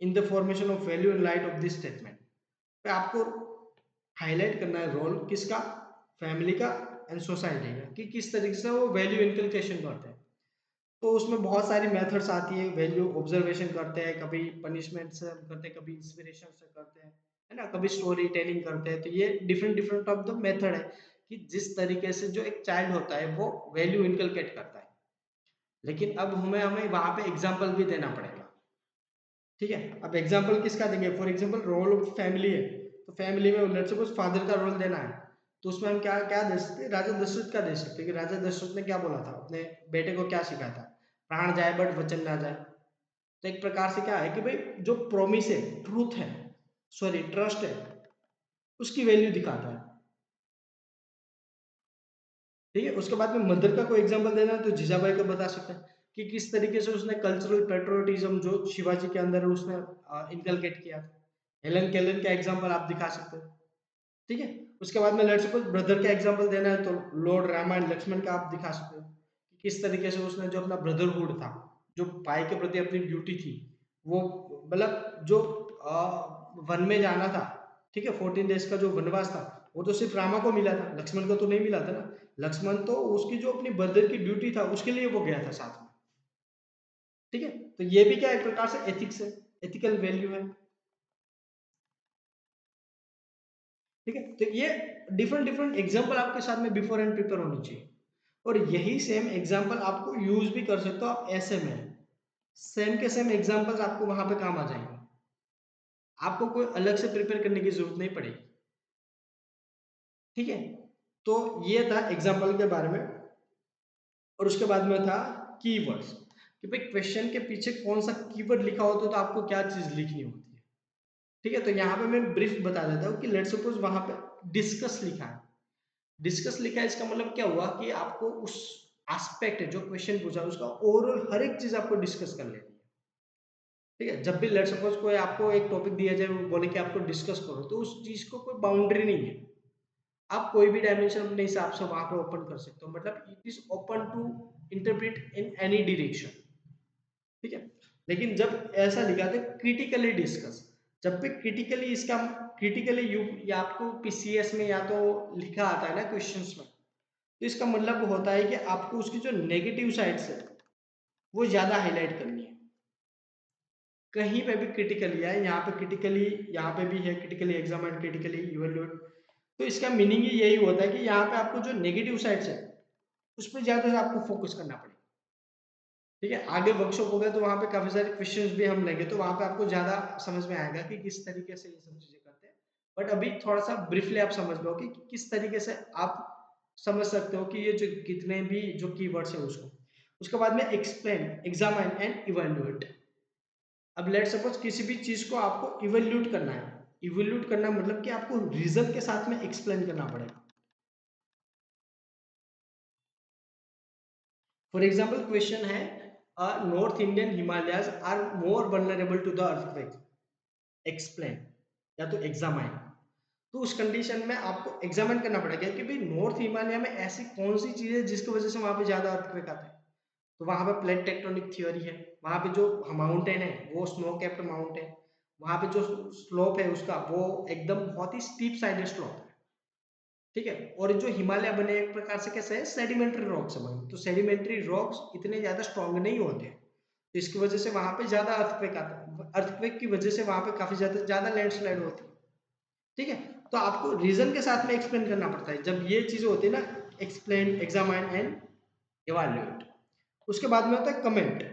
in the formation of value in light of this statement. पे आपको highlight करना है role किसका, family का and society का, कि किस तरीके से वो वैल्यू इनकलकेशन करते हैं। तो उसमें बहुत सारी मेथड्स आती है, वैल्यू ऑब्जर्वेशन करते हैं, कभी पनिशमेंट से करते हैं, कभी इंस्पिरेशन से करते हैं, है ना, कभी स्टोरी टेलिंग करते हैं। तो ये different different of the method है, कि जिस तरीके से जो एक चाइल्ड होता है वो वैल्यू इनकलकेट करता है। लेकिन अब हमें हमें वहां पे एग्जाम्पल भी देना पड़ेगा। ठीक है, अब एग्जाम्पल किसका देंगे? For example role of family है, तो फैमिली में लेट्स सपोज फादर का रोल देना है, तो उसमें हम क्या क्या दे सकते हैं? राजा दशरथ का दे सकते हैं, कि राजा दशरथ ने क्या बोला था, अपने बेटे को क्या सिखाया था? प्राण जाए बट वचन ना जाए। तो एक प्रकार से क्या है कि भाई जो प्रोमिस है, ट्रूथ है, सॉरी ट्रस्ट है, उसकी वैल्यू दिखाता है। ठीक है, उसके बाद में मदर का कोई एग्जांपल देना है तो जीजाबाई को बता सकते हैं, कि किस तरीके से उसने कल्चरल पेट्रोटिज्म जो शिवाजी के अंदर है उसने इनकलकेट किया। हेलन केलन का एग्जांपल आप दिखा सकते हो। ठीक है, उसके बाद में लेट्स सपोज ब्रदर का एग्जांपल देना है तो लॉर्ड रामा एंड लक्ष्मण का आप दिखा सकते हो, कि किस तरीके से उसने जो अपना ब्रदरहुड था, जो भाई के प्रति अपनी ड्यूटी थी, वो मतलब जो वन में जाना था, ठीक है, 14 डेज का जो वनवास था, वो तो सिर्फ रामा को मिला था, लक्ष्मण को तो नहीं मिला था ना। लक्ष्मण तो उसकी जो अपनी ब्रदर की ड्यूटी था उसके लिए वो गया था साथ में। ठीक है, तो ये भी क्या एक प्रकार से एथिक्स है, एथिकल वैल्यू है। ठीक है, तो ये डिफरेंट डिफरेंट एग्जांपल आपके साथ में बिफोर एंड प्रिपेयर होनी चाहिए। और यही सेम एग्जांपल आपको यूज भी कर सकते हो आप ऐसे में, सेम के सेम एग्जांपल्स आपको वहां पे काम आ जाएंगे, आपको कोई अलग से प्रिपेयर करने की जरूरत नहीं पड़ेगी। ठीक है, तो ये था एग्जांपल के बारे में। और उसके बाद में था कीवर्ड्स, कि भाई क्वेश्चन के पीछे कौन सा कीवर्ड लिखा होता है तो आपको क्या चीज लिखनी होती है। ठीक है, तो यहाँ पे मैं ब्रीफ बता देता हूँ, कि लेट्स सपोज वहां पे डिस्कस लिखा है। डिस्कस लिखा है, इसका मतलब क्या हुआ कि आपको उस एस्पेक्ट जो क्वेश्चन पूछा उसका ओवरऑल हर एक चीज आपको डिस्कस कर लेनी है। ठीक है, जब भी लेट्स सपोज कोई आपको एक टॉपिक दिया जाए, वो बोले कि आपको डिस्कस करो, तो उस चीज को कोई बाउंड्री नहीं है, आप कोई भी डायमेंशन अपने हिसाब से वहां पे ओपन कर सकते हो, मतलब it is open to interpret in any direction. ठीक है, लेकिन जब ऐसा लिखा था क्रिटिकली डिस्कस, जब भी क्रिटिकली इसका क्रिटिकली यू या आपको पीसीएस में या तो लिखा आता है ना क्वेश्चंस में, तो इसका मतलब होता है कि आपको उसकी जो नेगेटिव साइड्स है वो ज्यादा हाईलाइट करनी है। कहीं पे भी क्रिटिकली है, यहाँ पे क्रिटिकली, यहाँ पे भी है क्रिटिकली एग्जामिन, क्रिटिकली इवैल्यूएट। तो इसका मीनिंग ही यही होता है कि यहाँ पे आपको जो नेगेटिव साइड्स है उस पर ज्यादा से आपको फोकस करना पड़ेगा। ठीक है, आगे वर्कशॉप होगा तो वहां पे काफी सारे क्वेश्चंस भी हम लेंगे, तो वहां पे आपको ज्यादा समझ में आएगा कि किस तरीके से ये सब चीजें करते हैं। बट अभी थोड़ा सा ब्रीफली आप समझ लो कि किस तरीके से आप समझ सकते हो कि ये जो कितने भी जो कीवर्ड्स है उसको। उसके बाद में एक्सप्लेन, एग्जामिन एंड इवैल्यूएट। अब लेट सपोज किसी भी चीज को आपको इवैल्यूएट करना है, इवैल्यूएट करना मतलब कि आपको रीजन के साथ में एक्सप्लेन करना पड़ेगा। फॉर एग्जाम्पल क्वेश्चन है, north Indian Himalayas are more vulnerable to the earthquake, explain या तो एग्जामाइन। तो उस कंडीशन में आपको एग्जामिन करना पड़ेगा कि भाई नॉर्थ हिमालय में ऐसी कौन सी चीज है जिसकी वजह से वहां पे ज्यादा अर्थक्वेक आते हैं। तो वहां पे प्लेट टेक्टोनिक थ्योरी है, वहां पे जो माउंटेन है वो स्नो कैप्ड माउंटेन, वहां पे जो स्लोप है उसका वो एकदम बहुत ही स्टीप साइड स्लोप है। ठीक है, और जो हिमालय बने एक प्रकार से कैसे है, सेडिमेंट्री रॉक से बने, तो सेडिमेंट्री रॉक्स इतने ज्यादा स्ट्रॉन्ग नहीं होते हैं, तो इसकी वजह से वहां पे ज्यादा अर्थक्वेक आता है, अर्थक्वेक की वजह से वहां पे काफी ज्यादा ज्यादा लैंडस्लाइड होती है। ठीक है, तो आपको रीजन के साथ में एक्सप्लेन करना पड़ता है जब ये चीजें होती है ना, एक्सप्लेन, एग्जामाइन एंड इवैल्यूएट। उसके बाद में होता है कमेंट।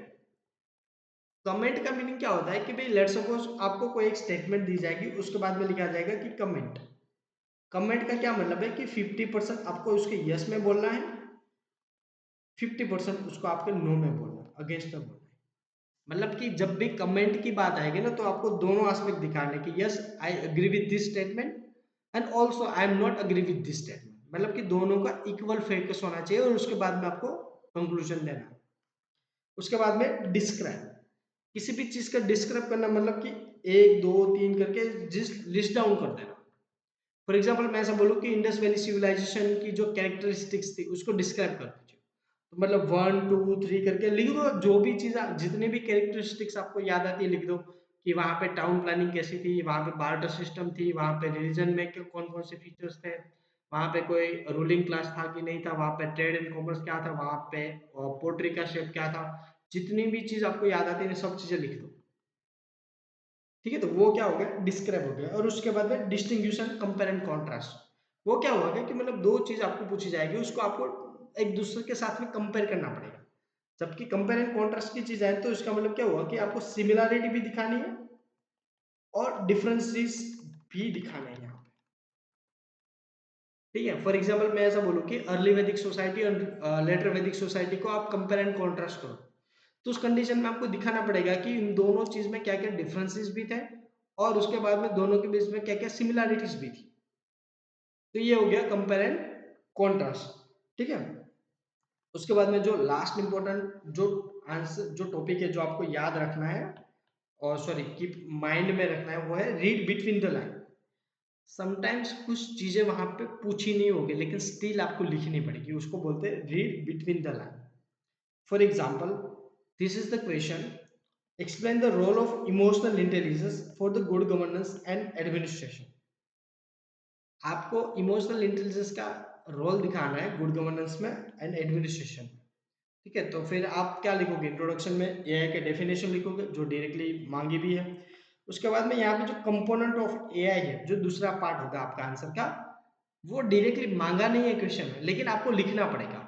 कमेंट का मीनिंग क्या होता है कि भाई लेट्स सपोज आपको कोई एक स्टेटमेंट दी जाएगी, उसके बाद में लिखा जाएगा कि कमेंट। कमेंट का क्या मतलब है कि 50% आपको उसके यस में बोलना है, 50% उसको आपके नो में बोलना है, अगेंस्ट में बोलना है। मतलब कि जब भी कमेंट की बात आएगी ना, तो आपको दोनों एस्पेक्ट दिखाने कि yes I agree with this statement and also I am not agree with this statement, मतलब कि दोनों का इक्वल फोकस होना चाहिए और उसके बाद में आपको कंक्लूजन देना है। उसके बाद में डिस्क्राइब, किसी भी चीज का डिस्क्राइब करना मतलब कि एक दो तीन करके जिस लिस्ट डाउन कर देना। फॉर एग्जाम्पल मैं ऐसा बोलूँ कि इंडस वैली सिविलाइजेशन की जो कैरेक्टरिस्टिक्स थी उसको डिस्क्राइब कर दीजिए, तो मतलब 1 2 3 करके लिख दो, जो भी चीज जितने भी कैरेक्टरिस्टिक्स आपको याद आती है लिख दो, कि वहाँ पे टाउन प्लानिंग कैसी थी, वहाँ पे बार्टर सिस्टम थी, वहाँ पे रिलीजन में कौन कौन से फीचर्स थे, वहाँ पे कोई रूलिंग क्लास था कि नहीं था, वहाँ पे ट्रेड एंड कॉमर्स क्या था, वहाँ पे पोट्री का शेप क्या था, जितनी भी चीज आपको याद आती है सब चीजें लिख दो। ठीक है, तो वो क्या हो गया, डिस्क्राइब हो गया। और उसके बाद में डिस्टिंग्विशन, कंपेयर एंड कॉन्ट्रास्ट, वो क्या हुआ कि मतलब दो चीज आपको पूछी जाएगी, उसको आपको एक दूसरे के साथ में कंपेयर करना पड़ेगा। जबकि कंपेयर एंड कॉन्ट्रास्ट की चीज है तो इसका मतलब क्या हुआ कि आपको सिमिलैरिटी भी दिखानी है और डिफरेंसेस भी दिखाने हैं यहाँ पे। ठीक है, फॉर एग्जाम्पल मैं ऐसा बोलूँ कि अर्ली वैदिक सोसाइटी और लेटर वैदिक सोसाइटी को आप कंपेयर एंड कॉन्ट्रास्ट करो, तो उस कंडीशन में आपको दिखाना पड़ेगा कि इन दोनों चीज में क्या क्या डिफरेंसेस भी थे और उसके बाद में दोनों के बीच में क्या क्या सिमिलैरिटीज भी थी। तो ये हो गया कंपेयर एंड कॉन्ट्रास्ट। ठीक है, उसके बाद में जो लास्ट इंपॉर्टेंट जो आंसर जो टॉपिक है जो आपको याद रखना है और सॉरी कीप माइंड में रखना है, वो है read between the line. Sometimes कुछ चीजें वहां पे पूछी नहीं होगी लेकिन स्टिल आपको लिखनी पड़ेगी, उसको बोलते हैं read between the line. For example, this is the question, explain the role of emotional intelligence for the good governance and administration. आपको इमोशनल इंटेलिजेंस का रोल दिखाना है गुड गवर्नेंस में एंड एडमिनिस्ट्रेशन में। ठीक है, तो फिर आप क्या लिखोगे, इंट्रोडक्शन में एआई के डेफिनेशन लिखोगे जो डायरेक्टली मांगी भी है। उसके बाद में यहाँ पे जो कंपोनेंट ऑफ एआई है, जो दूसरा पार्ट होगा आपका आंसर का, वो डायरेक्टली मांगा नहीं है क्वेश्चन में लेकिन आपको लिखना पड़ेगा।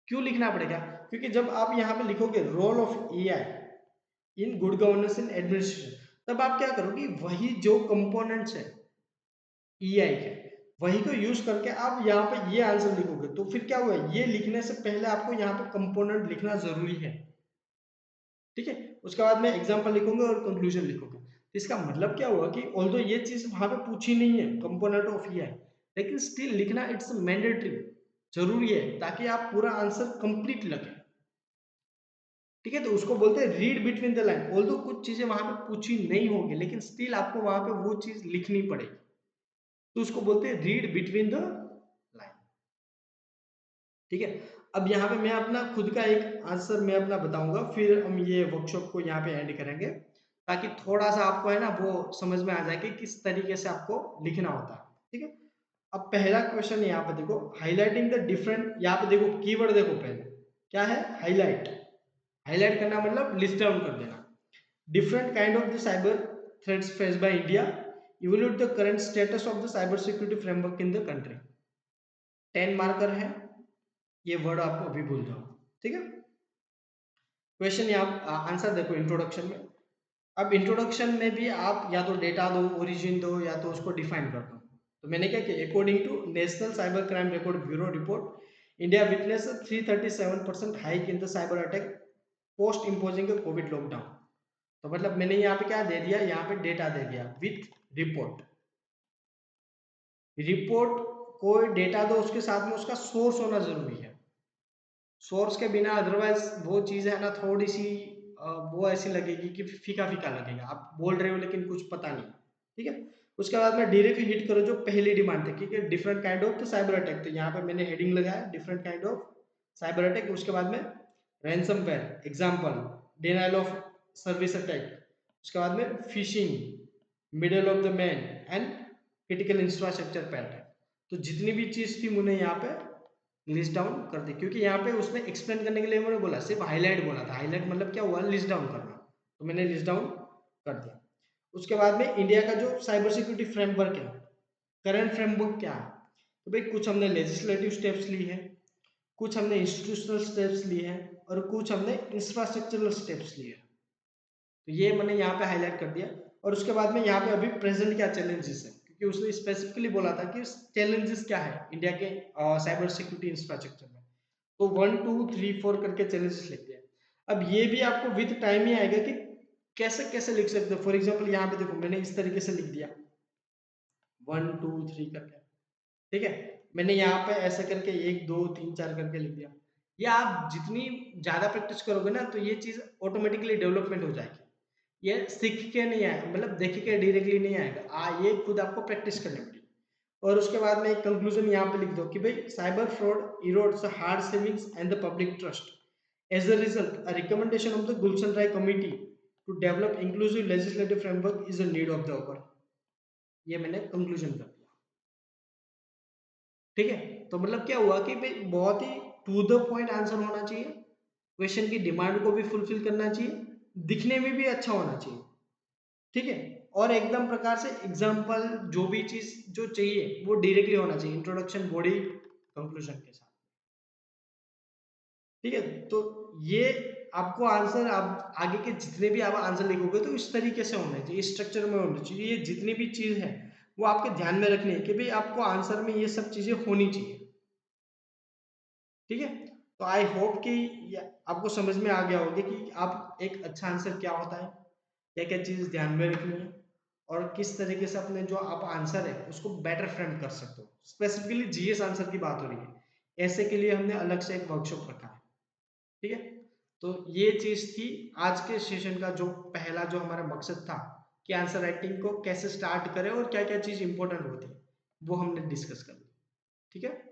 क्यों लिखना पड़ेगा, क्योंकि जब आप यहाँ पे लिखोगे role of AI in good governance in administration, तब आप क्या करोगे, वही जो कंपोनेंट्स है ईआई के, वही को यूज करके आप यहाँ पे ये आंसर लिखोगे। तो फिर क्या हुआ, ये लिखने से पहले आपको यहाँ पे कंपोनेंट लिखना जरूरी है। ठीक है, उसके बाद में एग्जांपल लिखोगे और कंक्लूजन लिखोगे। तो इसका मतलब क्या हुआ कि ऑल्दो ये चीज वहां पे पूछी नहीं है कंपोनेंट ऑफ ईआई, लेकिन स्टिल लिखना इट्स मैंडेटरी, जरूरी है ताकि आप पूरा आंसर कंप्लीट लगे। ठीक है, तो उसको बोलते हैं read between the line. Although कुछ चीजें वहां पे पूछी नहीं होगी लेकिन स्टिल आपको वहां पे वो चीज लिखनी पड़ेगी, तो उसको बोलते हैं रीड बिटवीन द लाइन। ठीक है, अब यहाँ पे मैं अपना खुद का एक आंसर मैं अपना बताऊंगा, फिर हम ये वर्कशॉप को यहाँ पे एंड करेंगे, ताकि थोड़ा सा आपको है ना वो समझ में आ जाए कि किस तरीके से आपको लिखना होता है। ठीक है, अब पहला क्वेश्चन यहाँ पे देखो, हाईलाइटिंग द डिफरेंट, यहाँ पे देखो कीवर्ड देखो, पहले क्या है, हाईलाइट। हाईलाइट करना मतलब लिस्ट डाउन कर देना। Different kind of the cyber threats face by India, evaluate the current status of the cyber security framework in the country. 10 marker है, ये वर्ड आपको अभी भूल जाओ। ठीक है, क्वेश्चन यहाँ आंसर देखो इंट्रोडक्शन में। अब इंट्रोडक्शन में भी आप या तो डेटा दो, ओरिजिन दो, या तो उसको डिफाइन कर दो। तो मैंने क्या किया, according to national cyber crime record bureau report, India witness 337% hike in the cyber attack post imposing COVID lockdown. तो मतलब मैंने यहाँ पे क्या दे दिया, यहाँ पे डेटा दे दिया विथ रिपोर्ट। रिपोर्ट कोई डेटा दो, उसके साथ में उसका सोर्स होना जरूरी है। सोर्स के बिना अदरवाइज वो चीज है ना थोड़ी सी वो ऐसी लगेगी कि फीका फीका लगेगा, आप बोल रहे हो लेकिन कुछ पता नहीं। ठीक है, उसके बाद में डायरेक्टली हिट करो जो पहली डिमांड थी, ठीक है, different kind of cyber attack. तो यहाँ पे मैंने हेडिंग लगाया different kind of cyber attack. उसके बाद में ransomware example, denial of service attack, उसके बाद में fishing, middle of the man and critical infrastructure pattern. तो जितनी भी चीज थी मैंने यहाँ पे लिस्ट डाउन कर दी, क्योंकि यहाँ पे उसने एक्सप्लेन करने के लिए मैंने बोला, सिर्फ हाईलाइट बोला था। हाईलाइट मतलब क्या हुआ, लिस्ट डाउन करना, तो मैंने लिस्ट डाउन कर दिया। उसके बाद में इंडिया का जो साइबर सिक्योरिटी फ्रेमवर्क है, करंट फ्रेमवर्क क्या है, तो भाई कुछ हमने लेजिस्लेटिव स्टेप्स ली है, कुछ हमने इंस्टीट्यूशनल स्टेप्स लिए हैं और कुछ हमने इंफ्रास्ट्रक्चरल स्टेप्स लिए हैं। तो ये मैंने यहाँ पे हाईलाइट कर दिया। और उसके बाद में यहाँ पे अभी प्रेजेंट क्या चैलेंजेस है, क्योंकि उसने स्पेसिफिकली बोला था कि चैलेंजेस क्या है इंडिया के साइबर सिक्योरिटी इंफ्रास्ट्रक्चर में। तो 1 2 3 4 करके चैलेंजेस लिख दिया। अब ये भी आपको विद टाइम ही आएगा कि कैसे कैसे लिख सकते हो। फॉर एग्जाम्पल यहाँ पे देखो मैंने इस तरीके से लिख दिया 1 2 3 करके, ठीक है। मैंने यहाँ पे ऐसे करके 1 2 3 4 करके लिख दिया। ये आप जितनी ज्यादा प्रैक्टिस करोगे ना तो ये चीज ऑटोमेटिकली डेवलपमेंट हो जाएगी। ये सीख के नहीं आएगा, मतलब देख के डायरेक्टली नहीं आएगा, ये खुद आपको प्रैक्टिस करनी पड़ेगी। और उसके बाद में एक कंक्लूजन यहाँ पे लिख दो कि भाई cyber fraud erodes hard savings and the public trust. As a result a recommendation of the Gulshan Rai committee to develop inclusive legislative framework is a need of the hour. ये मैंने कंक्लूजन कर दिया, ठीक है। तो मतलब क्या हुआ कि भाई बहुत ही टू द पॉइंट आंसर होना चाहिए, क्वेश्चन की डिमांड को भी फुलफिल करना चाहिए, दिखने में भी अच्छा होना चाहिए, ठीक है। और एकदम प्रकार से एग्जाम्पल जो भी चीज जो चाहिए वो डायरेक्टली होना चाहिए, इंट्रोडक्शन बॉडी कंक्लूजन के साथ, ठीक है। तो ये आपको आंसर, आप आगे के जितने भी आप आंसर लिखोगे तो इस तरीके से होने चाहिए, इस स्ट्रक्चर में होने चाहिए। ये जितनी भी चीज है वो आपके ध्यान में रखनी है कि भाई आपको आंसर में ये सब चीजें होनी चाहिए, ठीक है। तो आई होप कि ये आपको समझ में आ गया होगा कि आप एक अच्छा आंसर क्या होता है, क्या क्या चीज ध्यान में रखनी है, और किस तरीके से अपने जो आप आंसर है उसको बेटर फ्रेम कर सकते हो। स्पेसिफिकली जीएस आंसर की बात हो रही है, ऐसे के लिए हमने अलग से एक वर्कशॉप रखा है, ठीक है। तो ये चीज थी आज के सेशन का जो पहला जो हमारा मकसद था कि आंसर राइटिंग को कैसे स्टार्ट करें और क्या क्या चीज इंपॉर्टेंट होती है वो हमने डिस्कस कर ली, ठीक है।